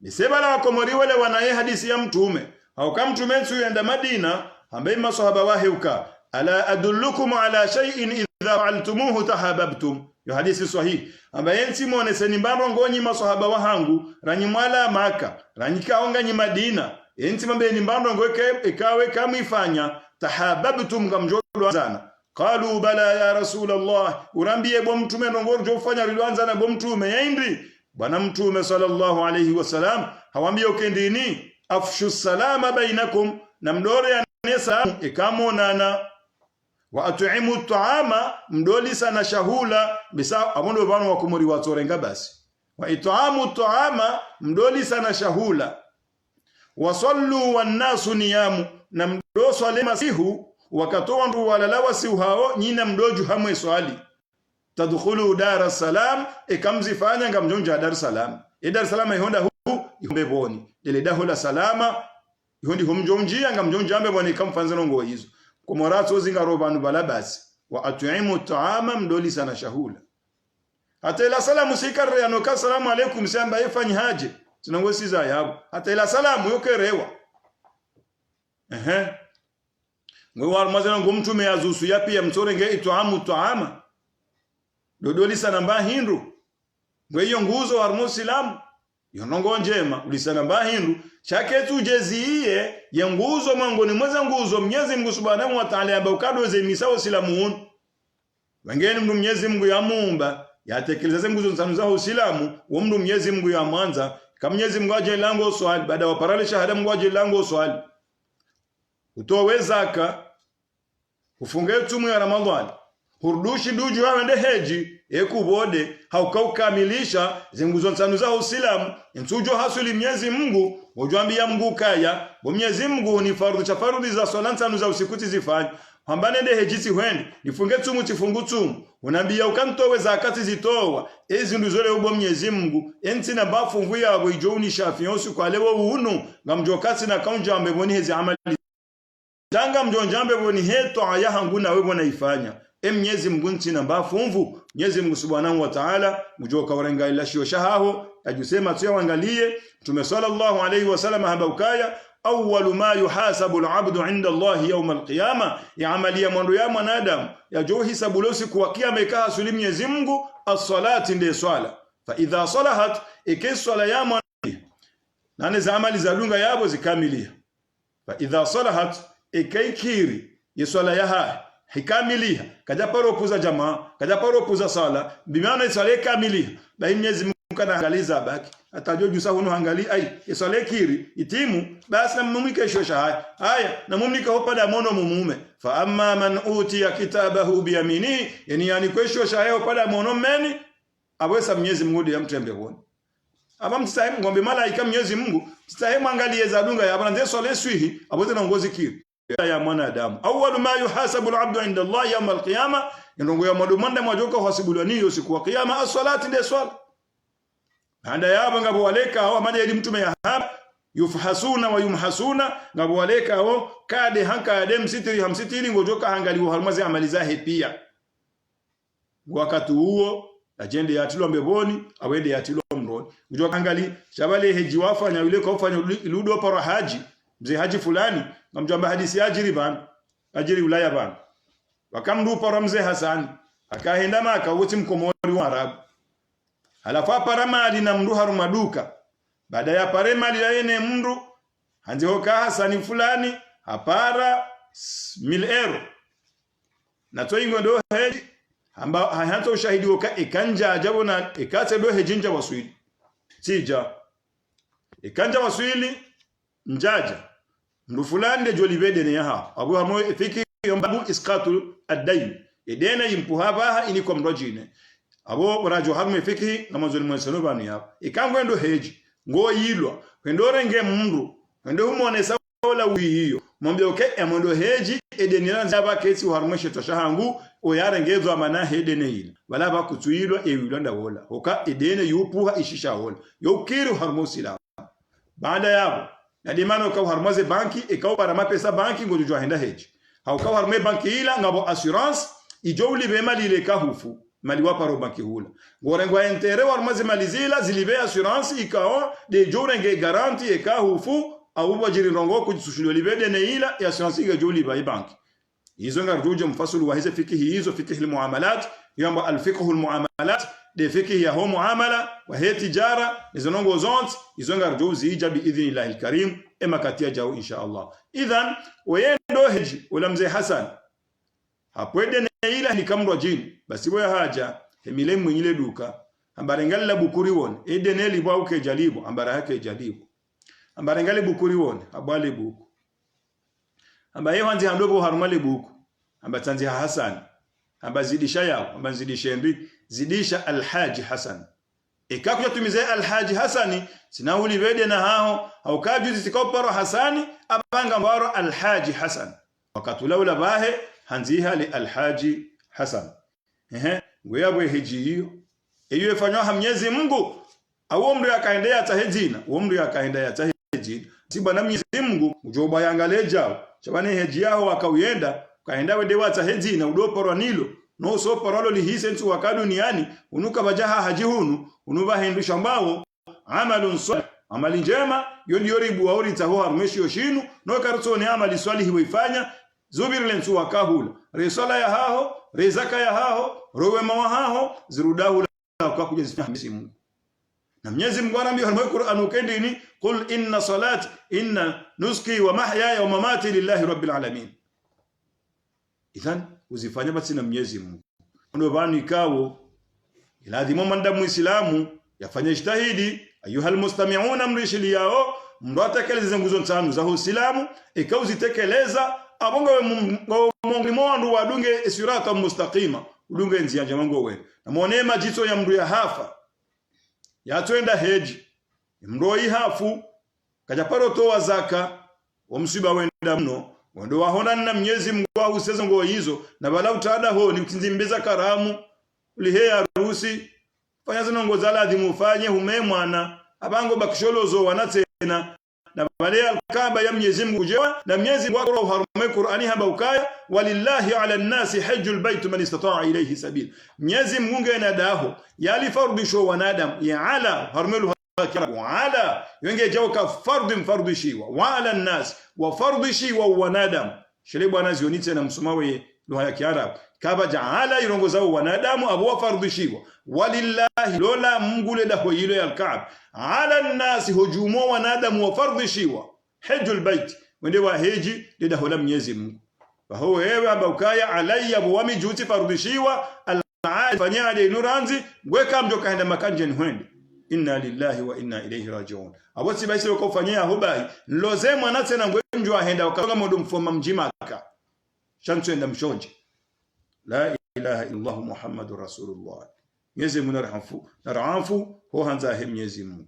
nisebala wakomori wale wanaye hadisi ya mtume au kama mtume yenda Madina ambaye maswahaba waheuka ala adullukum ala shay'in idha fa'altumuhu tahabbtum yo hadisi sahihi ambaye nsimone senimbambo ngonyi maswahaba wahangu ranyimwala Maka ranyikaonga nyi Madina ensimambe nimbambo ngoke ikawe kamifanya tahabbtum ngamjolo zana qalu bala ya rasulullah urambie bo mtume ngorjo ufanya rilwanza na bo mtume yaindi bwana mtume sallallahu alayhi wasallam hawambie ukendini afshu salama bainakum na mdore ya nesa ikamonana wa at'imu at'ama mdoli sana shahula bisa abondo bano wakumuri watorenga basi wa it'amu at'ama mdoli sana shahula wa sallu wan nasu niyamu na mdo swale masihu wakatoa ndu walalawa si hao nyina mdoju hamwe swali tadkhulu dar salam ikamzifanya ngamjonja dar salam dar salam ihonda hu imbeboni ile dahola salama ihondi humjonjia ngamjonja ambe bwana ikamfanzano ngo hizo kwa morato zingaro banu balabasi wa at'imu at'ama mdoli sana shahula hata ila salamu sikarre anoka salamu alaykum samba ifanye haje tunangosiza yabo hata ila salamu yokerewa ngwe warmazana ngumtume yazusu yapi ya mtorenge it'amu at'ama dodoli sana mba hindu ngwe iyo nguzo wa Muislamu yonongo njema ulisana mba hindu chake tujeziye ya nguzo mwangoni mweza nguzo Mwenyezi Mungu Subhanahu wa Ta'ala abakado ze misao silamu wengeni mndu Mwenyezi Mungu ya muumba yatekeleza nguzo nsanu za Uislamu wa mndu Mwenyezi Mungu ya mwanza kama Mwenyezi Mungu aje lango swali baada wa parale shahada Mungu aje lango swali utowe zaka ufunge tumu ya Ramadhani hurdushi duju wende heji ekubode haukamilisha zinguzo nsanu za Uislamu nsujo hasuli Mwenyezi Mungu ujwambia Mungu kaya bo Mwenyezi Mungu ni fardhu cha fardhi za swala nsanu za usikuti zifanye hambane de hejisi hwendi nifunge tumu tifungu tumu unambia ukantowe zakati zitowa ezi nduzole ubo Mwenyezi Mungu enti na bafu mvu ya wijoni shafionsi kwa lewo unu ngamjokati na kaunja ambeboni hezi amali danga mjonjambe boni heto aya hangu na wewe naifanya Mwenyezi Mungu nti na bafu mvu Mwenyezi Mungu Subhanahu wa Ta'ala mujoka warenga ila shio shahaho ajusema tuya wangalie Mtume sallallahu alayhi wasallam haba ukaya awwalu ma yuhasabu al-'abdu 'inda Allah yawm al-qiyama ya amali ya mwendo ya mwanadamu ya jo hisabu losi kwa kiyama ikaa sulim Mwenyezi Mungu as-salati ndiye swala fa idha salahat ikiswala ya mwanadamu nane za amali za dunga yabo zikamilia fa idha salahat ikaikiri yeswala ya haya hikamilia kaja paro puza jamaa kaja paro puza sala bimaana iswala ikamilia baini Mwenyezi Mungu kana angaliza baki atajoju sahuno hangali ai iswala kiri itimu basi na mumike shosha haya na mumike hopa da mono mumume fa amma man utiya kitabahu bi yamini yani kweshosha hayo pada mono meni abwesa Mwenyezi Mungu ya mtembe woni aba mtisahimu ngombe malaika Mwenyezi Mungu mtisahimu angalie za dunga ya bana swala swihi abweza na ngozi kiri ya mwanadamu awwalu ma yuhasabu al-'abdu 'inda Allah yawm al-qiyama ndongo ya mwadumanda mwajoka uhasibulwa niyo siku ya kiyama as-salati de swala handa yabo ngabo waleka hao maji mtume ya hapa yufhasuna wa yumhasuna ngabo waleka hao kade hanka ya dem sitiri hamsitiri ngojoka hangaliwa halmazi amali zahe pia wakati huo ajende ya tilo mbeboni awende ya tilo mroni ngojoka hangali shabale heji wafanya yule kufanya ludo para haji mzee haji fulani ngamjamba hadisi ajiri ban ajiri ulaya ban wakamdu para mzee Hassan akaenda maka wote mkomori wa Arabu halafa parama alina mndu harumaduka baada ya parema lilaene mndu hanzihoka Hasani fulani hapara 1000 euro na toingo ndo heji amba hayato ushahidi woka ikanja ajabo na ikate do hejinja waswili sija ikanja waswili njaja mndu fulani de jolibede ne yaha abu hamo fiki yombabu iskatu ad-dayn idena yimpuhaba ini kwa mrojine abo rajo hamu fiki na mazoni mwesano bani yabo ikangwe ndo heji ngo yilwa kwendo renge mndu kwendo humone sawa wi hiyo mwambie okay ndo heji edenira nzaba kesi harumeshe toshahangu oyarengezwa mana hedene ile wala ba kutuilwa ewilwa ndawola oka edene yupuha ishisha wola yokiru harmusila baada yabo na dimano kwa harmaze banki ikao para mapesa banki ngojwa henda heji haukawa harme banki ila ngabo assurance ijowli bema lile kahufu mali waparo banki hula gorengwa entere warmaze malizila zilibe assurance ikao de jorenge garanti ekahufu au wajiri rongo kujisushulwa libede ne ila ya assurance igajoli ba banki hizo ngaruje mfasulu wa hizo fikihi hizo fikihi almuamalat yamba alfiqhu almuamalat de fikihi ya ho muamala wa he tijara hizo nongo zonte hizo ngaruje ija bi idhnillah alkarim ema katia jao insha Allah idhan wayendo heji wala mzee Hassan hapwede ila ni kamrwa jini basi boya haja hemile mwenyile duka ambarengala bukuri won edeneli bwa uke jalibo ambara yake jalibo ambarengale bukuri won abwale buku amba yeye hanzi handobo harumale buku amba tanzi Hassan amba zidisha yao amba zidisha ndi zidisha alhaji Hassan ikakuja tumize alhaji Hassani sinauli bede na hao au kajuzi sikoparo Hassani abanga mbaro alhaji Hassan wakati laula bahe hanziha li alhaji Hassan nguyabwe heji hiyo iyo ifanywa Mwenyezi Mungu au mndu yakaendea tahejina mndu yakaendea tahejina tiba na Mwenyezi Mungu ujoba yangaleja chabane heji yao wakauyenda kaenda wende wa tahejina udoporo nilo no so paralo lihise ntu wakadu niani unuka bajaha haji hunu unuba hendu shambao amalun salih amali njema yoni yoribu wauri taho harmeshi yoshinu no karto ni amali swalihi wifanya zubiri lensu wakahula resala ya haho rezaka ya haho rowe mawahaho zirudahu kwa kuja zifahimisi Mungu na Mwenyezi Mungu anambia katika Qur'an ukendini qul inna salati inna nuski wa mahyaya wa mamati lillahi rabbil alamin idhan uzifanya basi na Mwenyezi Mungu ndio bani ikawo lazima manda muislamu yafanye ijtihadi ayuhal mustami'una mrishili yao mndo atekeleze nguzo tano za Uislamu ikao zitekeleza abonga mungu mwandu wadunge sirata mustaqima udunge njia jamango we na muonema jito ya mndu ya hafa ya twenda heji mndo ihafu kaja paro toa zaka wa msiba wenda mno wando wahona na Mwenyezi Mungu wa useze ngo hizo na bala utada ho ni kutinzimbeza karamu ulihe harusi fanya zino ngo zala adhimufanye hume mwana abango bakisholozo wanatena na bale alkaba ya Mwenyezi Mungu jewa na Mwenyezi Mungu akoro harume Qur'ani haba ukaya walillahi ala an-nasi hajjul bait man istata'a ilayhi sabil Mwenyezi Mungu enadaho yali fardisho wanadam ya ala harumelu وعلى ينجي جوكا فرض شيوا وعلى الناس وفرض شيوا wanadamu shile bwana zionite na msomawe lugha ya Kiarabu kaba jaala irongoza wanadamu abo fardhu shiwa walillahi lola Mungu le daho hilo ya Kaaba ala الناس hujumu wanadamu wa fardhu shiwa hajjul bait wende wa heji le daho la Mwenyezi Mungu faho wewe abukaya alayya wami juti fardhu shiwa al-fanya ali nuranzi gweka mjoka henda makanje ni hwende inna lillahi wa inna ilayhi raji'un aboti baisi wakofanyia hubai loze mwana tena ngwenjo ahenda wakanga modo mfoma mjimaka shantu enda mshonje la ilaha illallah muhammadur rasulullah Mwenyezi Mungu narafu ho hanza he Mwenyezi Mungu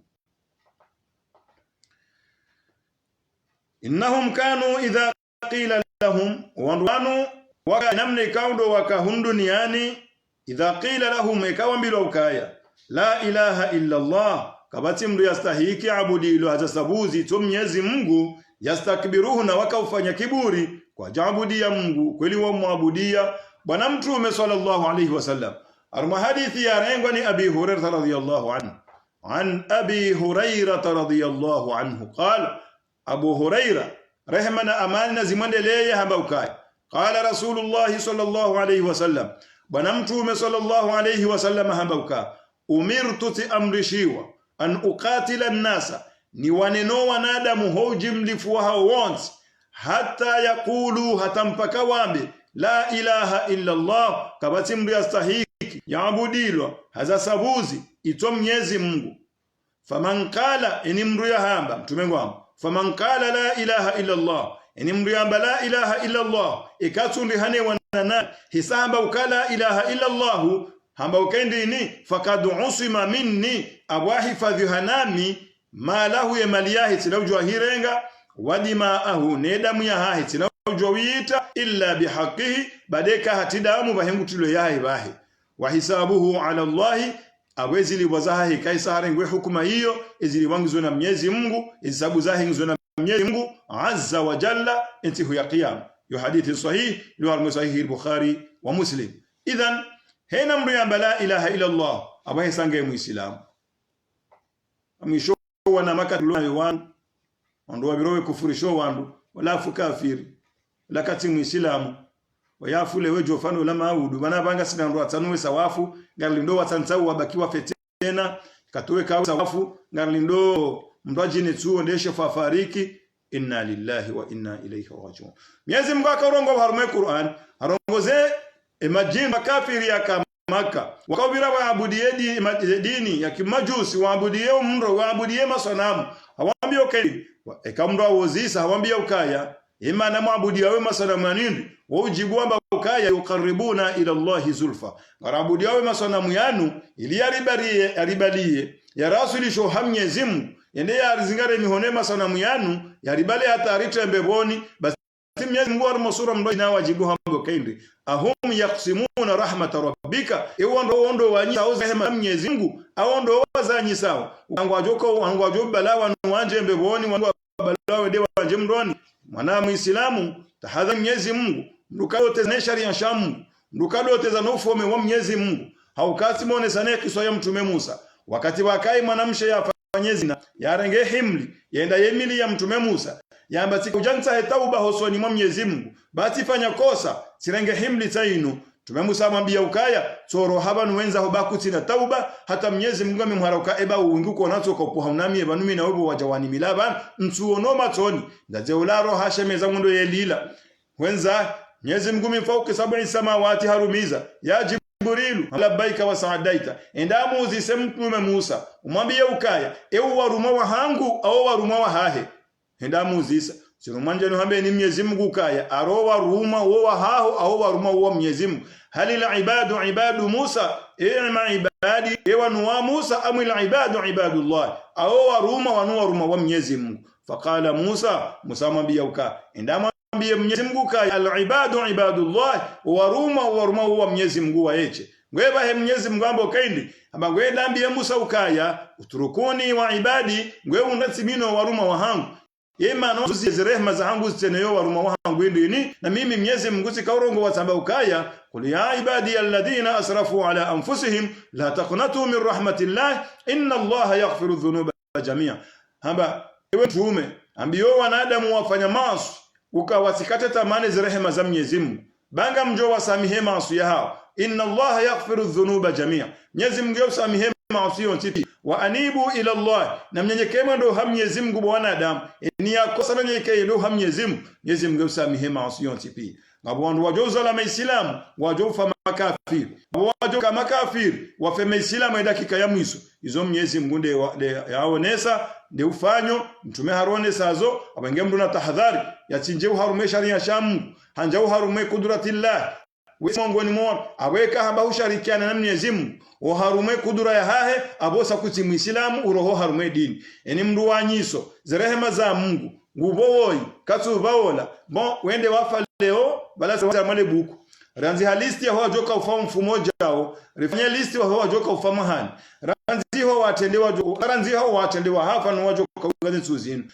innahum kanu idha qila lahum wanu wakanamna ikaundo wakahunduniani idha qila lahum ikawambilo ukaya la ilaha illa Allah kabati mru yastahiki abudilo hajasabuzi to Mwenyezi Mungu yastakbiruhu na wakaufanya kiburi kwa jaabudia Mungu kweli wa muabudia bwana mtume sallallahu alayhi wasallam arma hadithi ya rengwa ni Abi Hurairah radhiyallahu anhu an Abi Hurairah radhiyallahu anhu qala Abu Hurairah rehmana amana zimwendelee hamba ukai qala Rasulullah sallallahu alayhi wasallam bwana mtume sallallahu alayhi wasallam hamba ukai umirtu ti amrishiwa an uqatila an-nasa ni waneno wanadamu hoji mlifu hao wote hata yakulu hata mpaka wambe la ilaha illa Allah kabati mri yastahiki yaabudilwa haza sabuzi ito Mwenyezi Mungu faman qala ini mru yahamba mtume wangu faman qala la ilaha illa Allah ini mru yahamba la ilaha illa Allah ikatundi hane wanana hisaba ukala ilaha illa Allah hamba ukendi ni fakad usima minni abwahifadhi hanami malahu ya maliyahi tinawjwa hirenga wadimaahu nedamu ya hahi tinawjwa wiita illa bihaqihi badeka hatidamu bahengu tulo yahi bahi wa hisabuhu ala Allah awezili wazahi kaisare ngwe hukuma hiyo ezili wangizo na Mwenyezi Mungu hisabu zahi ngizo na Mwenyezi Mungu azza wa jalla intihu ya qiyam yo hadithi sahih lo sahih al-Bukhari wa Muslim idhan hena mru ya la ilaha illa Allah abaye sange muislamu amisho wana makatulo wandu ndo wabirowe kufurisho wandu wala kafiri lakati muislamu wayafule wejo fano la maudu bana banga sina ndo atanuwe sawafu ngalindo watantau wabakiwa fetena katowe kawa sawafu ngalindo mbaji tuo ndeshe fafariki inna lillahi wa inna ilayhi raji'un Mwenyezi Mungu akarongo harume Qur'an arongoze majini makafiri ya Maka wakabira waabudie dini ya kimajusi waabudie mro waabudie masanamu hawambia okay ekamro awozisa hawambia ukaya imana maabudia we masanamu nini waujibu amba ukaya yukaribuna ila Allah zulfa warabudia we masanamu yanu ili yaribalie ya rasuli sho Mwenyezi Mungu yende yarizingare mihone masanamu yanu yaribale hata aritembeboni basi Mwenyezi Mungu armusura mdo ina wajibu hamgo kendi ahum yaqsimuna rahmat rabbika ewondo wanyi sauza hema Mwenyezi Mungu awondo wazanyi sawa wangwajo balawa wanje mbeboni balawa de wanje mdoni mwana muislamu tahadha Mwenyezi Mungu ndukadote na sharia shamu ndukadote za nofome wa Mwenyezi Mungu haukasi muone sana kiswa ya mtume Musa wakati wakai mwanamshe yafanyezina yarenge himli yenda yemili ya mtume Musa yamba tikujanta tauba hosoni mwa Mwenyezi Mungu basi fanya kosa sirenge himli tainu tumemusa mwambia ukaya toro habanu wenza hobakuti na tauba hata Mwenyezi Mungu amemharauka eba uwinguko nazo ko pohaunami ebanumi na webo wajawani milaba ntuono matoni ndaje ularo hashemeza mundo yelila wenza Mwenyezi Mungu mfauki sabini samawati harumiza ya Jibrilu labbaika wa saadaita endamu uzise mtume Musa umwambie ukaya ewu waruma wa hangu au waruma wa hahe endamu uzisa sirumanje no hambe ni Mwenyezi Mungu kaya arowa ruma wa haho au waruma wa Mwenyezi Mungu halil ibadu Musa ma ibadi ewanu wa Musa amil ibadu ibadullah au waruma wa Mwenyezi Mungu faqala Musa mwambie ukaya endamu ambie Mwenyezi Mungu ka al-ibadu ibadullah waruma huwa Mwenyezi Mungu waeche ngweba he Mwenyezi Mungu ambo kaindi amba ngwenda ambie Musa ukaya uturukuni wa ibadi ngwe unatsimino waruma wahangu yema no zirehma za hangu ziteneyo waruma wahangu ndini na mimi Mwenyezi Mungu sikaurongo wasamba ukaya qul ya ibadi alladhina asrafu ala anfusihim la taqnatu min rahmatillah inna allaha yaghfiru dhunuba jami'a hamba ewe tume ambio wanadamu wafanya maasi ukawasikate tamani zirehma za Mwenyezi Mungu banga mjo wasamihe maasi yao inna allaha yaghfiru dhunuba jami'a Mwenyezi Mungu yosamihe maasi yote wa anibu ila Allah na mnyenyekee ndo Mwenyezi Mungu bwana Adam ni yakosa mnyenyekee ndo Mwenyezi Mungu Mwenyezi Mungu yosamihe maasi yote pia ngabwandu wajoza la Islam wajofa makafiri wajo kama kafiri wafeme Islam dakika ya mwiso izo Mwenyezi Mungu nde yaonesa nde ufanyo mtume harone sazo abenge mdu na tahadhari yachinje uharume sharia shamu hanja uharume kudratillah wesongoni mo aweka hamba usharikiana na Mwenyezi Mungu uharume kudura ya hahe abosa kuti Muislamu uroho harume dini eni mdu wanyiso zerehema za Mungu ngubowoyi katsubaola bon wende wafa leo balasa wa male buku ranzi halisti ho joka ufamu mfumo jao rifanya listi ho joka ufamu hani ranzi ho watendewa hafa no wajoka ugaze tsuzini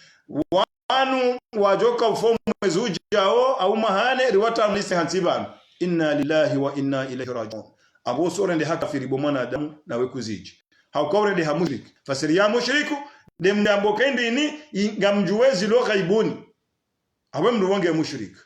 wanu wajoka ufamu mwezu jao au mahane riwata listi hansibana inna lillahi wa inna ilaihi raji'un abo sore ndi haka firibo mwanadamu nawe kuziji haukawre ndi hamushrik fasiri ya mushriku de mdambo kendi ni ngamjuwezi lo ghaibuni awe mdu wange mushrik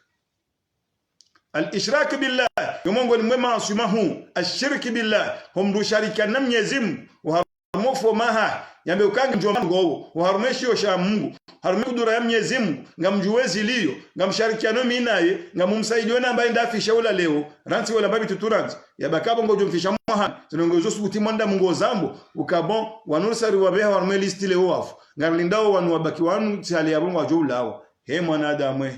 al-ishrak billah yomongo ni mwema asumahu ashirki billah humdu sharika na Mwenyezi Mungu uharumofo maha yambe ukangi njomango uharumeshi osha Mungu harume kudura ya Mwenyezi Mungu ngamjuwezi liyo ngamsharikiano minaye ngamumsaidiwe na ambaye ndafisha ula leo ranti wala babi tuturanti yabakabo ngojo mfisha maha tunongozo subuti mwanda mungo zambo ukabon wanusari wabeha harume listi leo wafu ngarlindao wanu wabaki wanu tihali yabon wajulawa he mwanadamu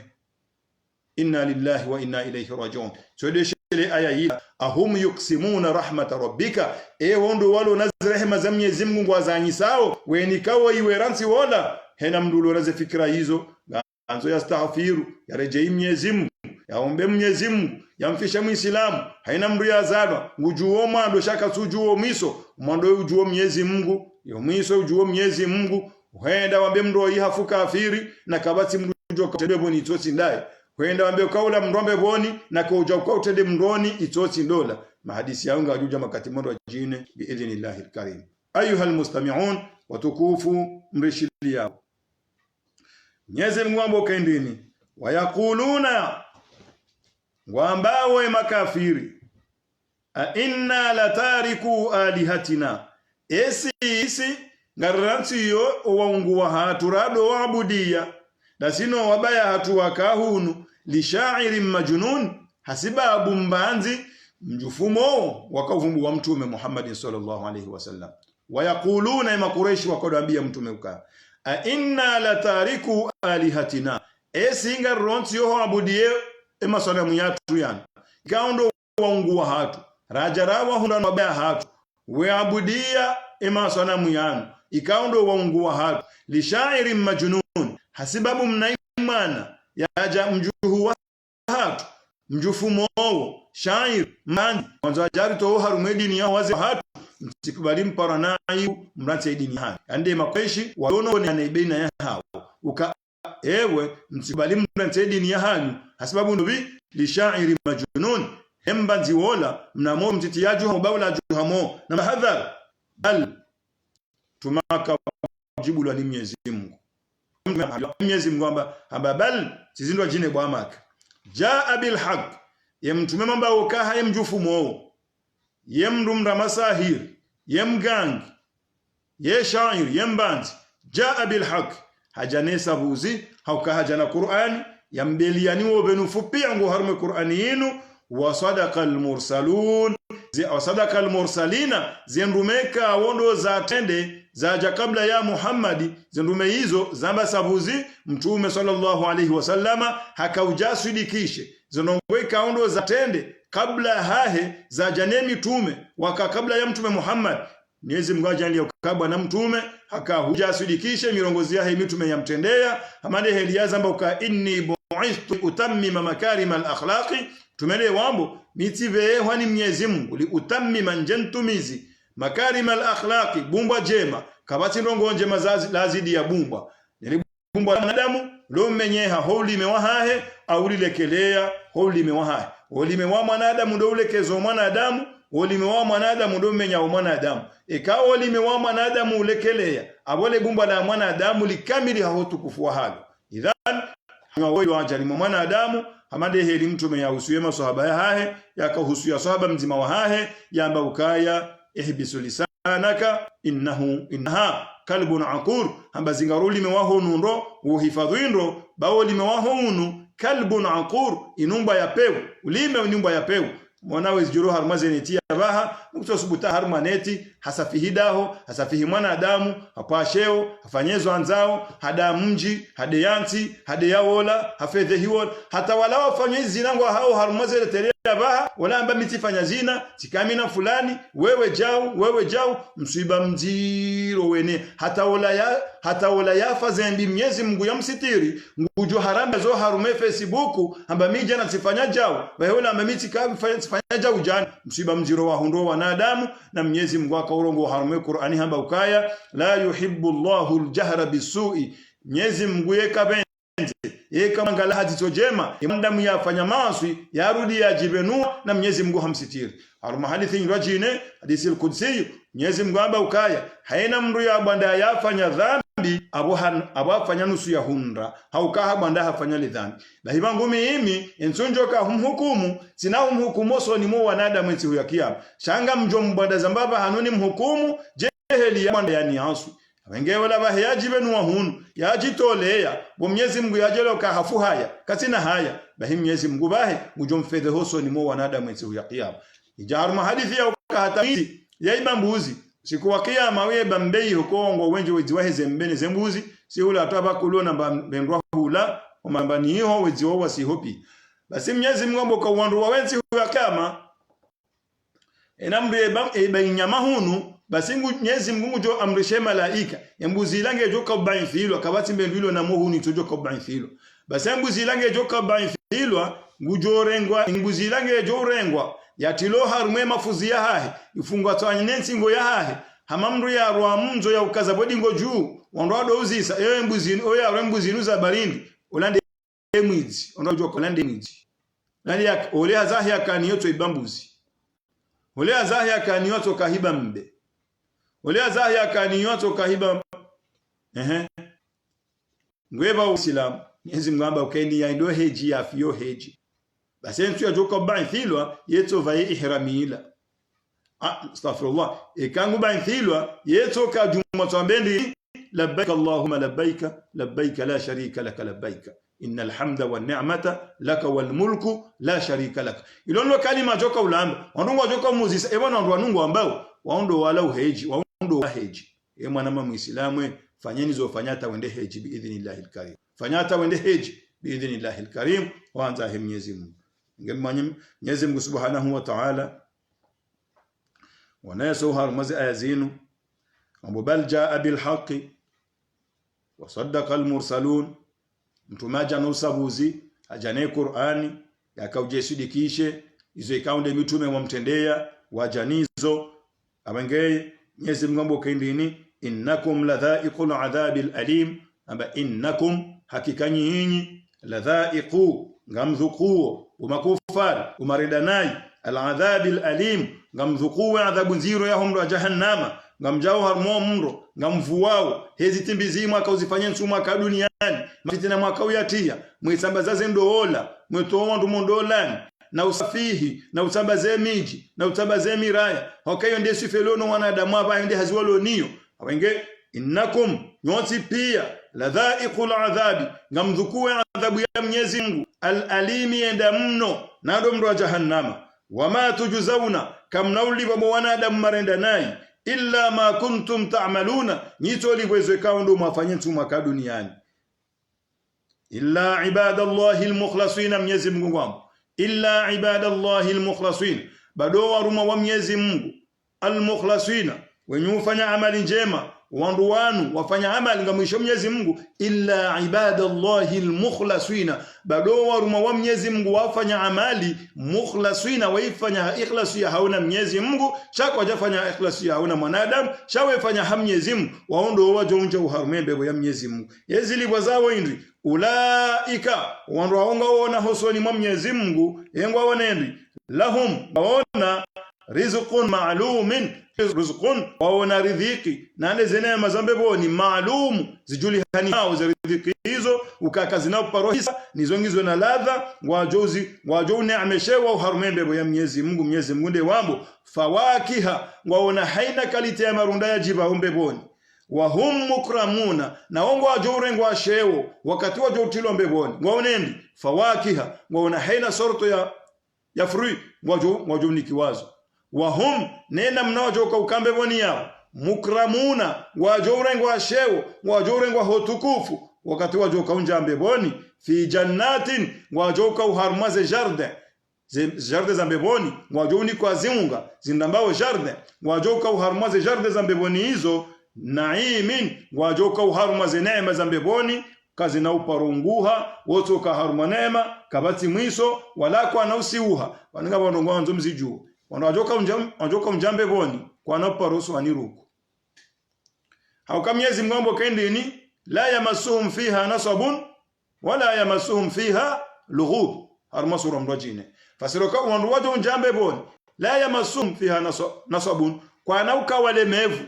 inna lillahi wa inna ilayhi raji'un sodeshele aya hii ahum yuksimuna rahmat rabbika wondo walo nazrehema za Mwenyezi Mungu wazanyisao weni kawa iwe ransi wala hena mdulo raze fikra hizo anzo yastaghfiru yarejei Mwenyezi Mungu yaombe Mwenyezi Mungu yamfisha Muislamu haina mru ya zaba ngujuo mwando shaka sujuo miso mwando ujuo Mwenyezi Mungu yo miso ujuo Mwenyezi Mungu uenda wambe mro yihafu kafiri na kabati mrujo katedebo ni tosi ndai kwenda wambie kaula mrombe boni na kuja kwa utende mroni itoti dola mahadisi yaunga wajuja makati mondo wajine biidhnillahi alkarim ayuha almustami'un watukufu mrishili yao Mwenyezi Mungu ambo kendini wayakuluna wambawe makafiri a inna latariku alihatina esi ngaranti yo waungu wa haturado waabudia dasino wabaya hatu wakahunu lishairin majnun hasibabu mbanzi mjufumo wakavumbu wa mtume Muhammad sallallahu alaihi wasallam wayakuluna ima Quraishi wakodambia mtume uka a inna latariku alihatina esinga ronti yo abudie ema sanamu yatu yani kaundo waungu wa hatu rajarawa hunda wabaya hatu weabudia ema sanamu yanu ikaundo waungu wa hatu lishairin majnun hasibabu mnaimana yaja mjuhu wa hatu mjufu mowo shair mandi mwanzo ajari toho harume dini ya wazi hatu msikubali mparanai mrati dini hatu ande makweshi waono ni anaibena ya hao uka ewe msikubali mrati dini ya hanu hasibabu ndobi lishairi majnun hembanzi wola mnamo mtitiaju mbaula juhamo na mahadhar bal tumaka jibu la Mwenyezi Mungu Mwenyezi Mungu amba bal sizindwa jine bwa maka jaa bil haqq yemtume mamba ukaha yemjufu mo yemdumra masahir yemgang ye shair yembanzi jaa bil haqq hajanesa buzi hauka hajana Qur'an yambeliani wo benufupia ngo harume Qur'ani yinu wa sadaqal mursalun wa sadaqal mursalina zendumeka wondo za tende zaja kabla ya Muhammadi zendume hizo zamba sabuzi mtume sallallahu alaihi wasallama hakaujasudikishe zinongweka ondo za tende kabla hahe za janemi tume waka kabla ya mtume Muhammad Mwenyezi Mungu ajali ukabwa na mtume hakahujasudikishe mirongozi ya mitume ya mtendea amande heliaza mbauka inni bu'ithtu utammima makarima al-akhlaqi tumele wambo mitive wani Mwenyezi Mungu li utammima njentumizi makarima al-akhlaqi bumba jema kabati ndongo njema lazidi ya bumba ni bumba la mwanadamu lo menyeha holi mewahahe au lilekelea holi mewahahe holi mewa mwanadamu ndo ulekezo mwanadamu holi mewa mwanadamu ndo menya mwanadamu ikawa holi mewa mwanadamu ulekelea abole bumba la mwanadamu likamili haotukufu wa halo idhan hawo wajali mwanadamu hamade heli mtume ya usuye maswahaba yahe yakahusuya sahaba mzima wa hahe yamba ukaya ihbisu lisanaka innaha kalbun aqur hamba zingaruli mewaho nundo uhifadhindo bawo limewaho unu kalbun aqur inumba ya pewu ulime nyumba ya pewu mwanawe zijuru harmazenetia baha mkutosubuta harmaneti hasafihidaho hasafihi mwanadamu hapasheo hafanyezo anzao hada mji hade yanti hade yawola hafedhe hiwol hata wala wafanye zinango hao harmazenetia baha wala amba mitifanya zina tikamina fulani wewe jau msiba mziro wene hata wala ya fazembi Mwenyezi Mungu ya msitiri ngujo haramba zo harume Facebook amba mija na tifanya jao wewe amba mitika fanya jao jana msiba mziro wa hundo wanadamu na Mwenyezi Mungu akaurongo harume Qur'ani hamba ukaya la yuhibbu Allahu al-jahra bisu'i Mwenyezi Mungu yeka kama ngala hadito jema imandamu yafanya maasi yarudi yajibenua na Mwenyezi Mungu hamsitiri haruma hadithi nyingine hadithi al-Qudsi Mwenyezi Mungu amba ukaya haina mndu ya banda yafanya dhambi abafanya nusu ya hundra haukaha banda hafanya lidhambi na hiba ngumi himi ensonjoka humhukumu sina humhukumu so ni mo wanadamu eti huya kiyama shanga mjo mbanda zambaba hanuni mhukumu jeheli ya banda yani asu wenge wala bahiyajibe nuwa hunu yajitolea bo Mwenyezi Mungu yajelo ka hafu haya katina haya bahi Mwenyezi Mungu bahe mujomfedhe hoso ni mo wanadamu eti huya kiyama ijaruma hadithi ya ukahatamiti ya ibambuzi siku wa kiyama we bambei hukongo wenje wejiwaheze mbene zembuzi si hula ataba kulona bendwa hula omambani hiyo wejiwa wasihopi basi Mwenyezi Mungu kwa uwandu wa wenzi huya kama enamri ebainyama hunu basi Mwenyezi Mungu jo amrishe malaika embuzi lange jo kabainfilo kabati mbendwilo na muhuni tojo kabainfilo basi embuzi lange jo kabainfilo ngujo rengwa embuzi lange jo rengwa yatilo harume mafuzi ya hahe ifungwa twanyensi ngo ya hahe hamamru ya rwa mzo ya ukaza bodi ngo juu wandwado uzisa ewe mbuzi oya rembuzi nuza barindi olande emwizi ondojo kolande emwizi nani ya ole azahi akaniyoto ibambuzi ole azahi akaniyoto kahiba mbe ole azahi akaniyoto kahiba ngweba uislamu Mwenyezi Mungu amba ukeni ya ndo heji ya fiyo heji basi entu ya joka bainthilwa yeto vaye ihramila astaghfirullah ekangu bainthilwa yeto ka juma tambendi labbaik allahumma labbaik la sharika lak labbaik innal hamda wan ni'mata lak wal mulku la sharika lak ilonlo kalima joka ulamba wanungu joka muzisa ebona ndo wanungu ambao waondo wala uheji waondo heji mwana muislamu fanyeni zo fanyata wende heji biidhnillahil karim fanyata wende heji biidhnillahil karim waanza Mwenyezi Mungu Mwenyezi Mungu Subhanahu wa Ta'ala wanaso harmazi ayazinu ambal jaa bil haqqi wa saddaqa al mursalun mtumaja nusabuzi ajane Qur'ani yakaujesidikishe izo ikaunde mitume wamtendea wajanizo abangeye Mwenyezi Mungu kendini innakum ladha'iqul adhabil alim amba innakum hakikanyi nyinyi ladha'iqu ngamdhukuo umakufar umaridanai aladhabil alim ngamdhukuo adhabu nziro ya humro jahannama ngamjao harmo mro ngamvuwao hezi timbizi mwaka uzifanye nsuma ka duniani mafitina mwaka uyatia mwisambazaze ndohola mwetoa ndu mondolani na usafihi na usambaze miji na usambaze miraya hokayo ndiye sifelono wanadamu aba ndi haziwalo niyo awenge innakum nyoti pia ladha'iqul adhabi ngamdhukuo adhabu ya Mwenyezi Mungu al-alimi enda mno nado mro jahannama wama tujzauna kamnauli babo wanadamu marenda nai illa ma kuntum ta'maluna nyito liwezekao ndo mafanye tumaka duniani illa ibadallahi al-mukhlasin Mwenyezi Mungu wangu illa ibadallahi al-mukhlasin bado waruma wa Mwenyezi Mungu al-mukhlasin wenye ufanya amali njema wandu wanu wafanya amali nga mwisho Mwenyezi Mungu illa ibadallahi almukhlasina bado waruma wa Mwenyezi Mungu wafanya amali mukhlasina waifanya ikhlasu ya hauna Mwenyezi Mungu chako wajafanya ikhlasu ya hauna mwanadamu shawefanya ha Mwenyezi Mungu waondo wajonja uharumembe ya Mwenyezi Mungu yezili bwazawo indri ulaika wandu waonga wona hosoni mwa Mwenyezi Mungu yengwa wonendi lahum waona rizqun ma'lumin rizqun waona riziki na neze neema za mbeboni maalum zijulihani hao za riziki hizo ukakazi nao parohisa nizongizwe na ladha wajo neema shewa uharumembe ya Mwenyezi Mungu nde wambo fawakiha waona haina kalite ya marunda ya jiba mbeboni wa hum mukramuna na ongo wajo wa shewo wakati wajo utilo mbeboni waonendi fawakiha waona haina sorto ya fruit wajo nikiwazo wa hum nena mnojo kwa ukambe boni yao mukramuna wajo wa shewo wajo wa hotukufu wakati wajo kaunja mbeboni fi jannatin wajo ka uharmaze jardin za mbeboni wajo ni kwa zimunga zindambao jardin wajo ka uharmaze jardin za mbeboni hizo naimin wajo ka uharmaze neema za mbeboni kazi na uparunguha woto ka haruma neema kabati mwiso wala kwa na usiuha waninga bandongo wanzo mziju wanajoka mjambe boni kwa na paroso aniruku hauka Mwenyezi Mungu kendini la yamassuhum fiha nasabun wala yamassuhum fiha lughub harma sura mrajine fasiroka wandu wajo mjambe boni la yamassuhum fiha nasabun kwa na ukawale mevu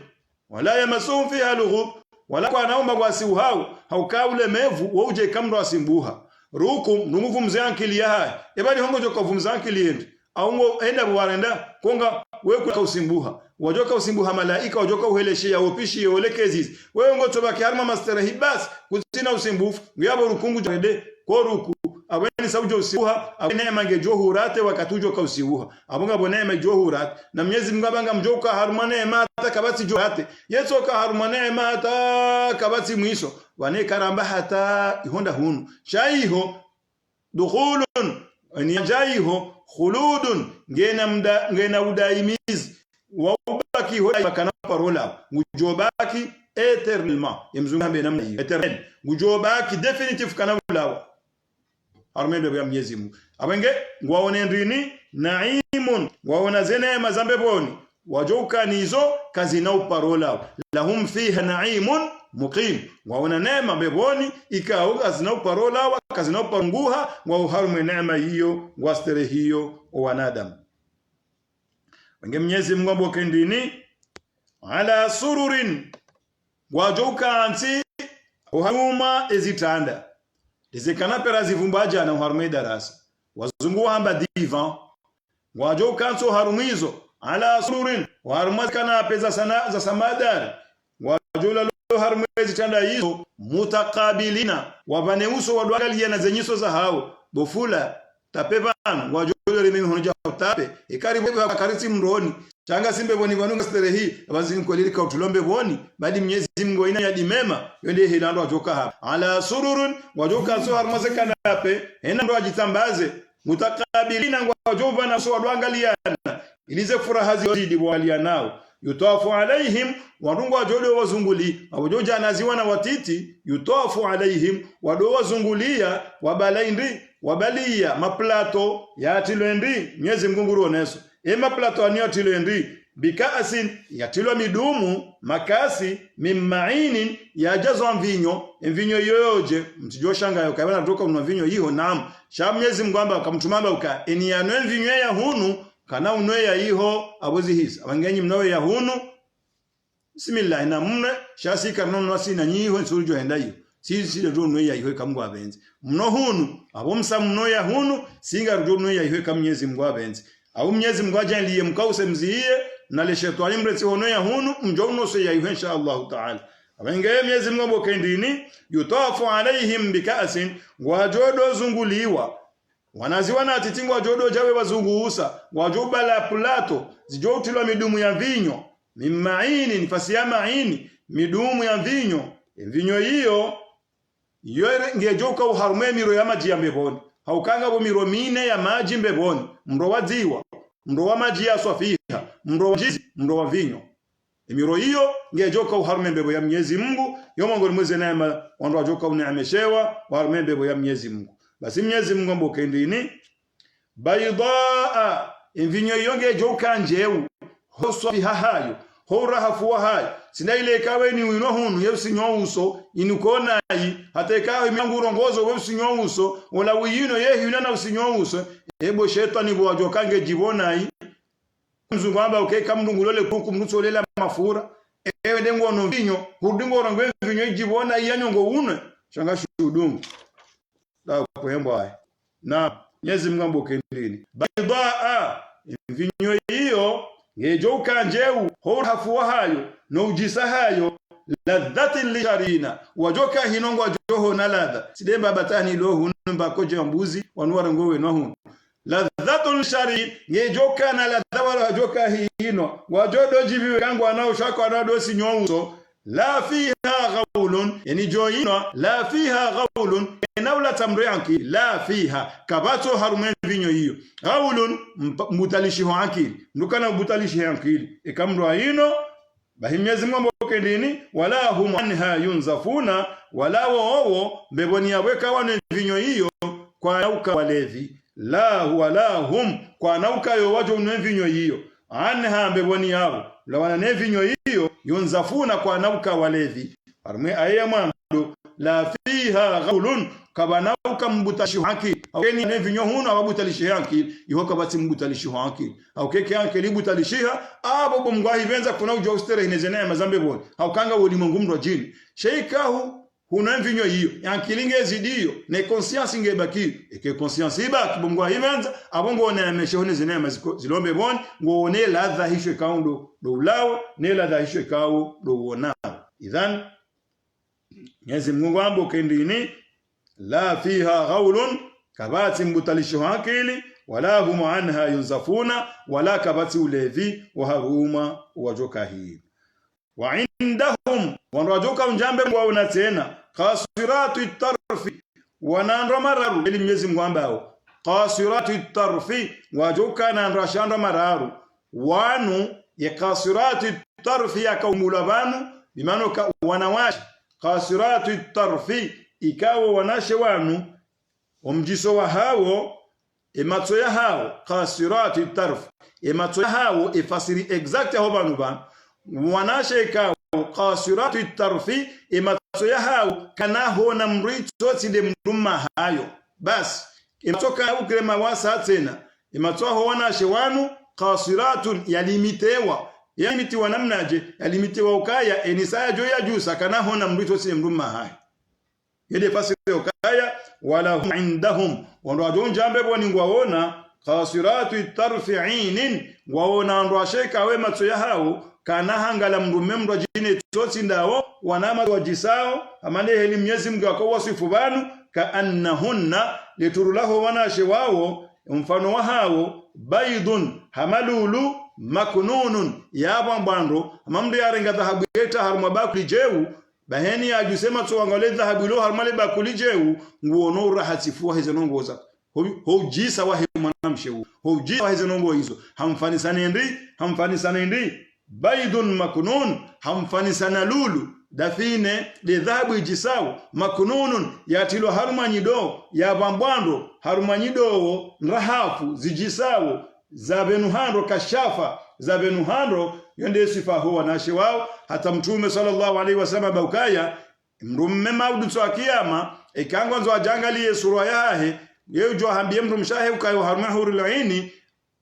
wala yamassuhum fiha lughub wala kwa naomba kwa siuhau hauka ule mevu wauje kamro asimbuha ruku nunguvu mzankili ya haya ebali hongo joka vumzankili yendi aungo enda buwarenda konga wewe kwa usimbuha wajoka usimbuha malaika wajoka uheleshia upishi olekezi wewe ngo tobaki harma masterahi bas kutina usimbufu ngiyabo rukungu jade ko ruku abeni saujo usibuha abene mange johurate wakatujo ka usibuha abunga bonema johurate na Mwenyezi Mungu abanga mjoka harma neema hata kabati johate yetoka harma neema hata kabati mwiso wane karamba hata ihonda hunu shaiho dukhulun ni jaiho khuludun ngena udaimizi wabaki hoda kana parola ngujobaki eternellement yemzungambe namna hiyo eternel ngujobaki definitive kana ulawa armebe ya Mwenyezi Mungu abenge ngwaone ndrini naimun waona neema za mbeboni wajoka nizo kazi na uparola lahum fiha naimun muqim waona neema mbeboni ikao kazi na uparola kazi na upanguha wa uharume neema hiyo wastere hiyo wanadamu wenge Mwenyezi Mungu mbokendini ala sururin wajoka anti uharuma ezitanda dizekana pera zivumbaja na uharume darasa wazungu hamba divan wajoka anto harumizo ala sururin waharumazikana peza sana za samadari wajula harumezi tanda hizo mutakabilina wabane uso wadwangalia na zenyiso za hao bofula tapevano wajolo limemi honoja tape ikari bebe akarisi mroni changa simbe boni banunga stere hii abazi mkolili ka utulombe boni badi Mwenyezi Mungu ina ya dimema yende hilando wajoka hapa ala sururun wajoka so harumezi kanape ena ndo ajitambaze mutakabilina wajoba na so wadwangaliana ilize furaha zidi bwalia nao yutafu alaihim warungu wajodo wazunguli wajoja naziwa na watiti yutafu alaihim wado wazungulia wabalaindi wabalia maplato ya atilendi Mwenyezi Mungu ruoneso maplato ani atilendi bikaasin yatilwa midumu makasi mimmainin yajazwa mvinyo yoyoje mtijoshanga yokabana kutoka una vinyo hiyo naam sha Mwenyezi Mungu amba akamtumamba uka eniyanwe mvinyo ya hunu kana unwe ya iho abozi hisa abangenyi mnawe ya hunu bismillah na mne shasi karnono asina nyiho nsurujo henda hiyo sisi ndo unwe ya iho kamgwa benzi mno hunu abo msa mno ya hunu singa ndo unwe ya iho kamnyezi mgwa benzi au Mwenyezi Mungu ajaliye mkause mziye na le shetani mreti hono ya hunu mjo uno se ya iho insha Allah taala abenge Mwenyezi Mungu bokendini yutafu alaihim bikaasin wajodo zunguliwa wanaziwa na atitingu wajodo jawe wazunguusa wajoba la plato zijotilwa midumu ya vinyo mimmaini nifasi ya maini midumu ya vinyo hiyo yore ngejoka uharume miro ya maji ya mbeboni haukanga bo miro mine ya maji mbeboni mro wadziwa mro wa maji ya swafiha mro wa jizi mro wa vinyo emiro hiyo ngejoka uharume mbebo ya Mwenyezi Mungu yomo ngoni mweze neema wandu wajoka uneemeshewa waharume mbebo ya Mwenyezi Mungu basi Mwenyezi Mungu mboke ndini baydaa imvinyo yonge joka njeu hoswa bihahayo hora hafuwa hayo sina ile kawe ni wino hunu yesinyo uso inukona yi hata ikawe miangu rongozo wesinyo uso wala wino yehi unana usinyo uso ebo shetani bo wajokange jibona yi mzungu amba ukeka mndungulole kuku mnusolela mafura ewe dengo no vinyo hudingo rangwe vinyo jibona yi anyongo unwe shanga shudungu da kwemba na Mwenyezi Mungu mboke ndini baydaa vinyo hiyo ngejoka njeu horafuwa hayo no ujisa hayo ladhati lisharina wajoka hinongo wajoho na ladha sidemba batani lo hunumba koje mbuzi wanuwa ngowe no hunu ladhatu lisharin ngejoka na ladha wala wajoka hino wajodo jibiwe kangu anao shako anao sinyouso la fiha ghawlun yani joino la fiha ghawlun enawla tamrianki la fiha kabato harumen vinyo hiyo ghawlun mutalishiho akili ndukana mutalishiho akili ikamro hino bahimyezi Mungu kendini wala hum anha yunzafuna wala wao mbeboni yaweka wane vinyo hiyo kwa nauka walevi la wala hum kwa nauka yo wajo vinyo hiyo anha mbeboni yao la wana vinyo hiyo yunzafuna kwa nauka walevi arme ayamando la fiha ghawlun kabanauka mbutalishiho akili aweni ne vinyo huno abutalishiho akili ihoka bati mbutalishiho akili awkeke akili butalishiha abo mngwahi venza kuna ujostere inezene mazambe boni haukanga wodi mungumro jini sheikahu huna vinyo hiyo yankilinge zidio ne conscience ngebaki eke conscience ibaki mngwahi venza abongo ne ameshone zene maziko zilombe boni ngone ladha hisho kaundo do ulawo ne ladha hisho kawo do wona idhan Mwenyezi Mungu ambo kendini la fiha ghawlun kabati mbutalisho akili wala hum anha yunzafuna wala kabati ulevi wa haruma wajoka hii wa indahum wanajoka mjambe waona tena qasiratu tarfi wanandra mararu ili Mwenyezi Mungu ambao qasiratu tarfi wajoka na rashanda mararu wanu ya qasiratu tarfi yakaumulabanu bimano wanawashi qasiratu tarfi ikawa wanashe wanu omjiso wa hao ematso ya hao qasiratu tarf ematso ya hao ifasiri exact aho banu ba wanashe ikawa qasiratu tarfi ematso ya hao kana hona mrito tinde mdumma hayo bas ematoka ukrema wasa tena ematso ho wanashe wanu qasiratun yalimitewa yalimitiwa namnaje yalimitiwa ukaya enisaya jo ya jusa kana hona mrito tinde mdumma hayo yede fasiri ukaya wala hum indahum wando njambe boni ngwaona qasiratu tarfi'inin waona ndo asheka we matso ya hao kana hangala mrume mro jine totsi ndawo wanama wajisao amane heli Mwenyezi Mungu akawasifu banu ka annahunna liturulahu wanashe wao mfano wa hao baydun hamalulu maknunun yabambando amamde yarenga dhahabu yeta haruma bakuli jeu baheni ajusema to wangale dhahabu lo harmale bakuli jeu nguono rahatifu hizo nongoza hojisa wa mwanamshe hojisa wa hizo nongo hizo hamfanisane ndi baydun maknun hamfanisana lulu dafine de dhahabu ijisao maknunun yatilo harumanyido ya bambwando harumanyido rahafu zijisao za benuhando kashafa za benuhando yende sifa huwa nashi wao hata mtume sallallahu alaihi wasallam baukaya mrumme maudu twa kiyama ikangwanzo ajangalie sura yahe yejo hambie mru mshahe ukayo harumahuri laini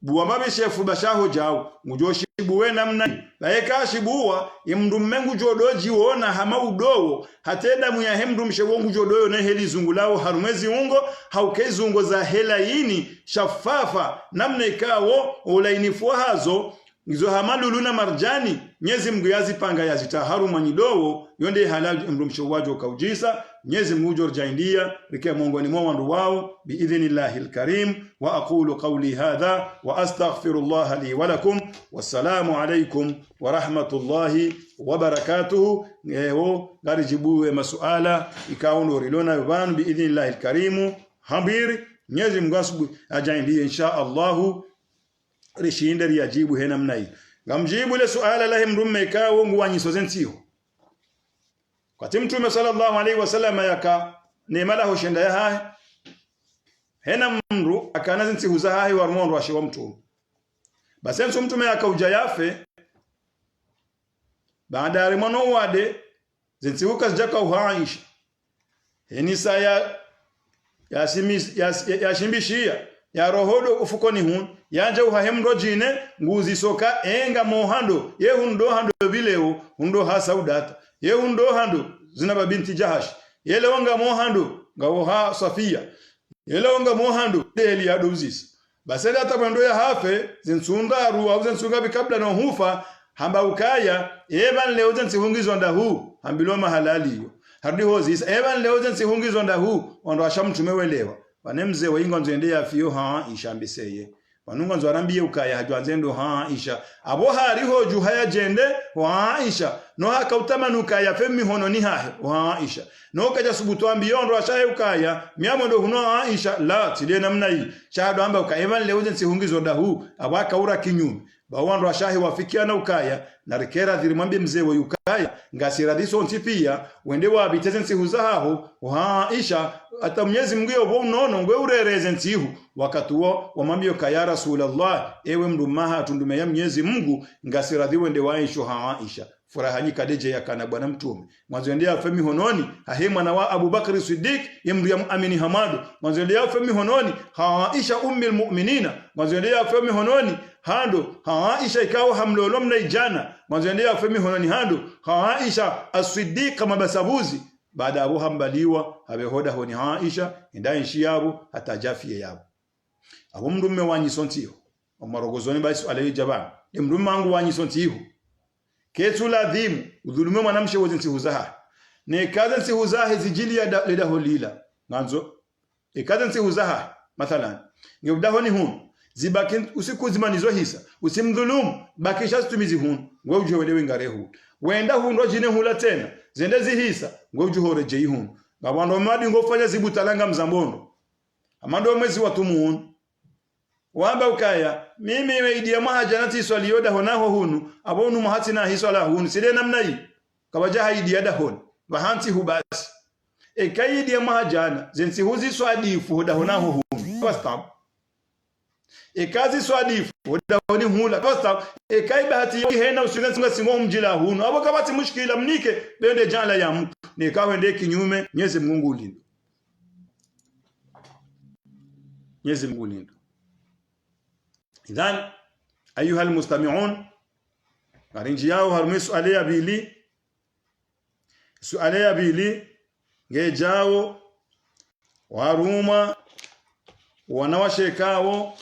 buwambabe shefu bashaho jao mujoshibuwe namna laeka shibuwa imrumengu jodoji wona hama udowo hatenda muya hemru mshewongu jodoyo na heli zungulao harumezi ungo haukezungo za hela ini shafafa namna ikawo ulainifuwa hazo ngizo hamalulu na marjani Mwenyezi Mungu yazipanga yazita harumanyidowo yonde halal mrumshowajo kaujisa Mwenyezi Mungu jorjaindia rike mongoni mwa wandu wao biidhnillahil karim wa aqulu qawli hadha wa astaghfirullah li wa lakum wassalamu alaykum wa rahmatullahi wa barakatuh ngeo garijibu masuala ikaono rilona yubanu biidhnillahil karim habiri Mwenyezi Mungu ajaindia insha Allah rishinde yajibu hena mnai ngamjibu ile suala lahi mrume ikawo nguwanyiso zentiho kwati mtume sallallahu alaihi wasallam yaka nemala hoshenda ya hahe hena mru akana zentihu za hahe warmondo washiwa mtume basi mtume akauja yafe baada ya mwana wade zentihuka zijaka uhaisha henisa ya shimbishia ya rohodo ufukoni hun yanja uhahemdo jine nguzi soka enga mohando ye hundo hando bileo hundo hasaudata ye hundo hando zinaba binti Jahash yele wanga mohando ngawoha Safia yele wanga mohando deli ya dozis basela tabando ya hafe zinsundaru au zinsunga bikabla na hufa hamba ukaya eban leo zinhungizwa ndahu hambiloma halali hiyo hardi hozis eban leo zinhungizwa ndahu ondo ashamtume welewa wanemze waingo nzendea fiyo ha ishambiseye wanunga nzwarambiye ukaya hajwanzendo ha isha abo hariho juhaya jende wa isha no hakautamanuka ya femi hono ni hahe wa isha no kaja subutu ambiyondo ashaye ukaya miamondo huno aisha la tide namna hii shahado amba ukaivan leuze nsihungizo dahu abaka ura kinyume bawando ashahi wafikiana ukaya na rekera dhirimwambie mzee wa ukaya ngasiradiso ntipia wende wabiteze nsihuzaho wa aisha ata Mwenyezi Mungu yobo nono ngwe urereze ntihu wakati wo wamwambie ukaya Rasulullah ewe mdumaha tundume ya Mwenyezi Mungu ngasiradhiwe nde waisho ha aisha furaha nyika deje ya kana bwana mtume mwanzo endea femi hononi hahema na wa Abu Bakr Siddiq yemru ya amini hamadu mwanzo endea femi hononi Aisha ummul mu'minina mwanzo endea femi hononi hando Aisha ikawa hamlolo mnaijana mwanzo endea femi hononi hando Aisha as-Siddiq mabasabuzi baada abu hambaliwa abehoda honi Aisha endai nshiyabo atajafie yabo abo mndume wanyisontiyo omarogozoni baisu alayhi jaban mndume wangu wanyisontiyo ketu ladhimu udhulume mwanamshe wote nsihuzaha ne kaza nsihuzaha zijili ya ledaho lila nganzo kaza nsihuzaha mathalan ngebudaho ni hun zibaki usiku zimanizo hisa usimdhulumu bakisha situmizi hun wewe uje wewe ngarehu wenda hundo jine hula tena zende zihisa wewe uje horeje hun ngabando madi ngofanya zibutalanga mzambondo amando mwezi watumu hun wamba ukaya mimi weidia mahajanati swaliyoda honaho hunu abonu mahati na hiswala hunu sile namna hii kawaja haidia da hon bahanti hubasi kaidia mahajana zensi huzi swadifu hoda honaho hunu wastab kazi swadifu hoda honi hula wastab kai bahati hena usinga singo mjila hunu abo kabati mushkila mnike bende jala ya mtu nikawende kinyume Mwenyezi Mungu lindo Mwenyezi Mungu lindo إذن أيها المستمعون قرنجياو هرمي سؤالي بيلي جاو waruuma wanawashekao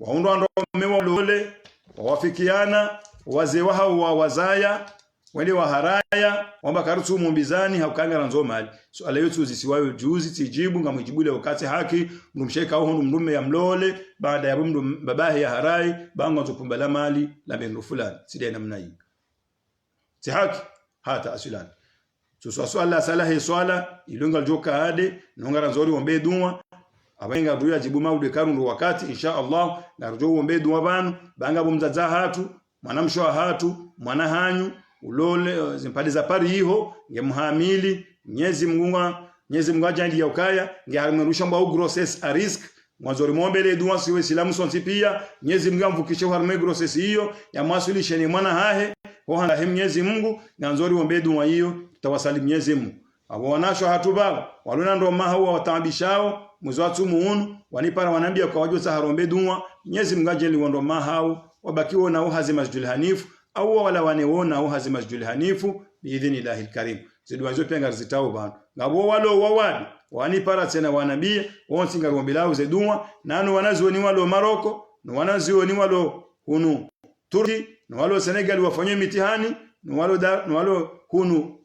waundu andomewa lole wawafikiana wazee wao wa wazaya wende wa haraya wamba karutu mumbizani haukanga ranzo mali so ala yetu zisiwayo juzi tijibu ngamujibule wakati haki mnumsheka au mndume ya mlole baada ya mndu babahi ya harai bango tupumbala mali la bendo fulani sidi namna hii si haki hata asilani so swala salahi swala ilunga joka ade nongara nzori ombe dua abenga duya jibu maude karundu wakati insha Allah na rujo ombe dua banu banga bomzaza hatu mwanamsho hatu mwana hanyu ulole zimpali za pari hiho ngemhamili Mwenyezi Mungu ajandi ya ukaya ngeharmerusha mwa grosses a risk mwanzo rimombele dua siwe silamu sonti pia Mwenyezi Mungu amvukishe harme grosses hiyo ya masulishe ni mwana hahe ho handa Mwenyezi Mungu nganzori ombe dua hiyo tawasali Mwenyezi Mungu abo wanasho hatuba walona ndo maha wa watambishao mwezi wa tumuunu wanipara wanambia kwa wajosa harombe dua Mwenyezi Mungu ajeli wondo maha wabakiwa na uhazi masjidul hanifu au wala waneona au hazi masjidul hanifu biidhnillahi alkarim zidwanzo pia ngarzitao bana ngabo walo wawadi wani para tena wanabii wonsi ngarombilao zedua nano wanazioni walo Maroko no wanazioni walo hunu Turki no walo Senegal wafanywe mitihani no walo hunu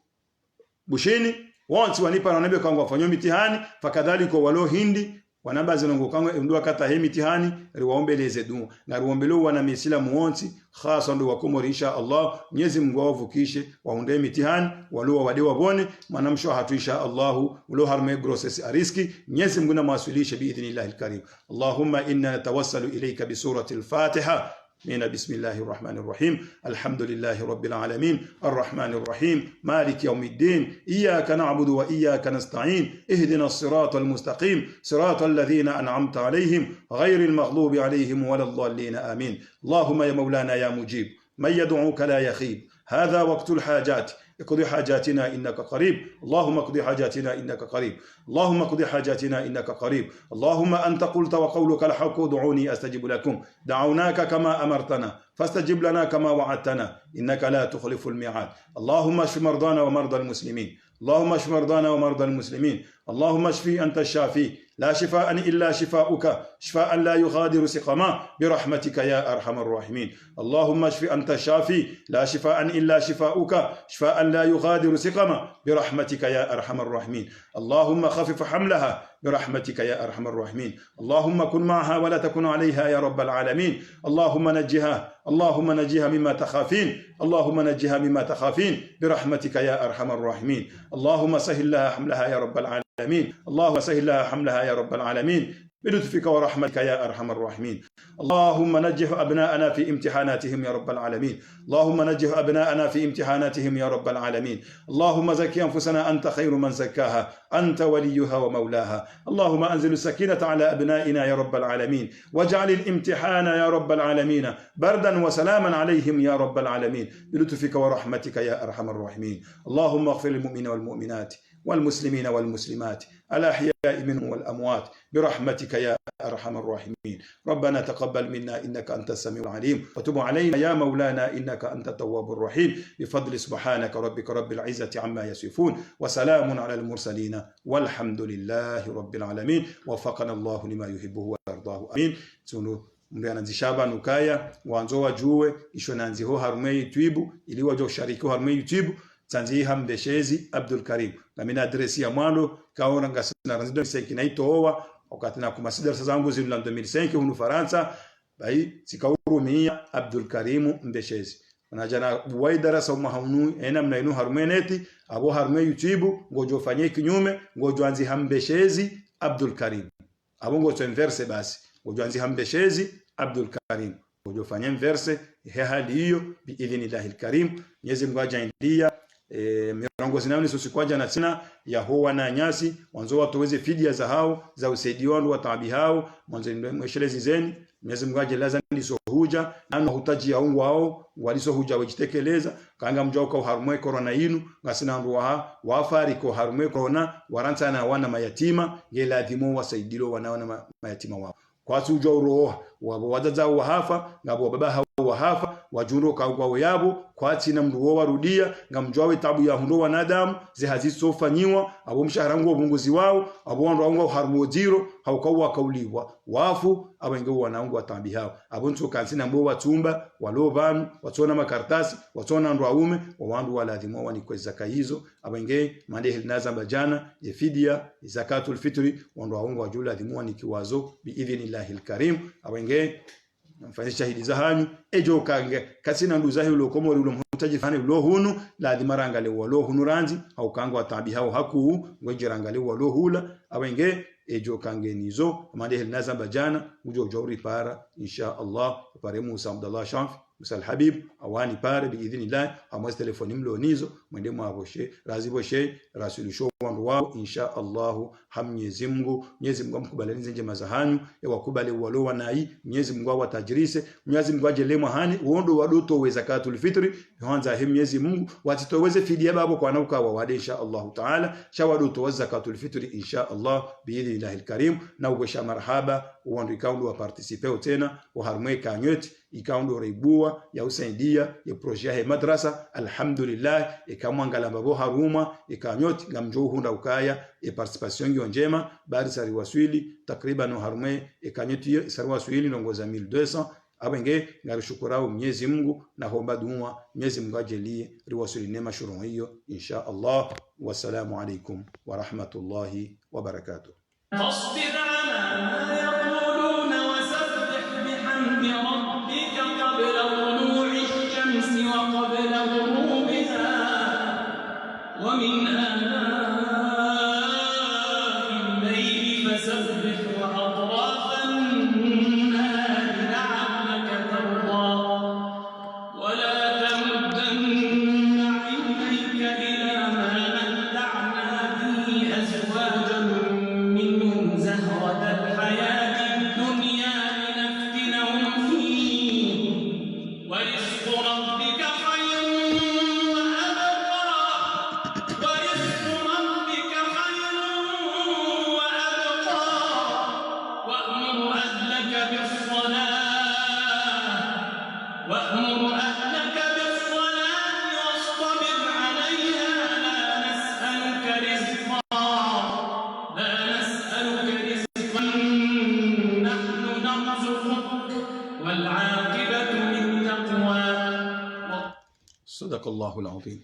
Bushini wonsi wanipara wanabii kwangu wafanywe mitihani fakadhalika walo Hindi wanamba zinongo kangwe ndua kata he mitihani riwaombeleze dua na riwaombelo wana miislamu wonsi khasa ndo wakomori insha Allah Mwenyezi Mungu awavukishe waunde mitihani walio wadewa bone manamsho hatu insha Allah ulo harme grosses ariski Mwenyezi Mungu na mawasilishe biidhnillah alkarim Allahumma inna natawassalu ilayka bi surati al-Fatiha بسم الله الرحمن الرحيم الحمد لله رب العالمين الرحمن الرحيم مالك يوم الدين إياك نعبد وإياك نستعين اهدنا الصراط المستقيم صراط الذين أنعمت عليهم غير المغضوب عليهم ولا الضالين آمين. اللهم يا مولانا يا مجيب من يدعوك لا يخيب هذا وقت الحاجات اقضي حاجاتنا إنك قريب. اللهم اقضي حاجاتنا إنك قريب. اللهم اقضي حاجاتنا إنك قريب. اللهم أنت قلت وقولك الحق ادعوني أستجب لكم. دعوناك كما أمرتنا فاستجب لنا كما وعدتنا إنك لا تخلف الميعاد. اللهم اشف مرضانا ومرضى المسلمين. اللهم اشف مرضانا ومرضى المسلمين. اللهم اشفي أنت الشافي لا شفاء إلا شفاؤك شفاء لا يغادر سقما برحمتك يا أرحم الراحمين. اللهم اشف أنت الشافي لا شفاء إلا شفاؤك شفاء لا يغادر سقما برحمتك يا أرحم الراحمين. اللهم خفف حملها برحمتك يا أرحم الراحمين. اللهم كن معها ولا تكن عليها يا رب العالمين. اللهم نجها اللهم نجها مما تخافين. اللهم نجها مما تخافين برحمتك يا أرحم الراحمين. اللهم سهل لها حملها يا رب العالمين. اللهم سهل لها حملها يا رب العالمين بلطفك ورحمتك يا أرحم الراحمين. اللهم نجح أبناءنا في امتحاناتهم يا رب العالمين. اللهم نجح أبناءنا في امتحاناتهم يا رب العالمين. اللهم زكي أنفسنا أنت خير من زكاها أنت وليها ومولاها. اللهم أنزل السكينة على أبنائنا يا رب العالمين واجعل الامتحان يا رب العالمين بردا وسلاما عليهم يا رب العالمين بلطفك ورحمتك يا أرحم الراحمين. اللهم اغفر للمؤمنين والمؤمنات والمسلمين والمسلمات الأحياء منهم والأموات برحمتك يا أرحم الراحمين. ربنا تقبل منا إنك أنت السميع العليم وتب علينا يا مولانا إنك أنت التواب الرحيم بفضل سبحانك ربك رب العزة عما يصفون وسلام على المرسلين والحمد لله رب العالمين. وفقنا الله لما يحبه ويرضاه آمين. Mnanzishaba nukaya wanzo wajue isho nanziho harume YouTube ili wajo shariki harume YouTube Tanzi Hambeshezi Abdul Karim. Na mina adresi ya mwalo kaona ngasina ranzido niseki na itoa wakati na kumasida zangu zinu la 2005 hunu Faransa bai sikahurumia Abdul Karim Mbeshezi. Wanajana buwai darasa umahunu ena mnainu harumeneti abo harume YouTube ngojo fanye kinyume ngojo anzi Hambeshezi Abdul Karim. Abo ngojo inverse basi ngojo anzi Hambeshezi Abdul Karim ngojo fanye inverse hali hiyo biidhnillahil karim. Mwenyezi Mungu ajaindia mirongozi nao nisosikwaja na sina ya hoa na nyasi wanzo watoweze fidia za hao za usaidizi wangu wa taabi hao mwanzo mweshelezi zeni. Mwenyezi Mungu ajelaza ndisohuja nano hutaji ya ungu hao walisohuja wajitekeleza kanga mjao kwa harumwe corona inu ngasina nduwa wafari kwa harumwe corona waranta na wana mayatima ngela dhimo wasaidilo wanaona mayatima wao kwa sujo uroha wadaza wahafa ngabo baba hao wahafa wajundo kwa yabo kwa tina mduo warudia ngamjwawe tabu ya hundo wanadamu zihazisofanyiwa abo mshaharangu obunguzi wao abo wandu wangu harmojiro haukawa kauliwa wafu abenge wanaangu watambi hao abo nto kansina mbo watumba walovanu watona makartasi watona ndo aume wandu waladhimwa wanikweza hizo abenge mande hilnaza bajana ya fidia zakatul fitri wandu wangu wajula dhimwa nikiwazo biidhnillahil karim abenge mfanye shahidi za hanyu ejo kange kasina nduzahi ulokomo ulo mhutaji fani ulo hunu la dhimarangale ulo hunu ranzi au kango watabi hao haku ngojirangale ulo hula awenge ejo kange nizo amande hilnaza bajana ujo jawri para insha Allah pare Musa Abdullah Shamf Musa al-Habib awani pare biidhnillah amwas telefoni mlonizo mwende mwaboshe raziboshe rasulisho wandu wao insha Allah hamnyezi Mungu amkubalanize njema za hanyu wakubali walo wanai Mwenyezi Mungu awatajirise Mwenyezi Mungu ajelema hani uondo wadoto we zakatul fitri hanza Mwenyezi Mungu watitoweze fidia babo kwa nauka wa wade insha Allah taala shawadoto wa zakatul fitri insha Allah biidhnillahil karim na ubesha marhaba uondo ikaundo wa participe tena wa harmwe kanyoti ikaundo reibua ya usaidia ya projet ya madrasa alhamdulillah ikamwangala babo haruma ikanyoti ngamjo hunda ukaya participation ngiyo njema bari sari waswili takriban harumwe ikanyoti sari waswili nongoza 1200 abenge ngarishukurao Mwenyezi Mungu na homba dua Mwenyezi Mungu ajelie riwasuli neema shuru hiyo insha Allah. Wassalamu alaykum wa rahmatullahi wa barakatuh. فاصبر على ما يقولون وسبح بحمد ربك قبل طلوع الشمس وقبل غروبها ومن آناء الليل فسبح وأطراف النهار لعلك ترضى Sadaqallahu al-azim.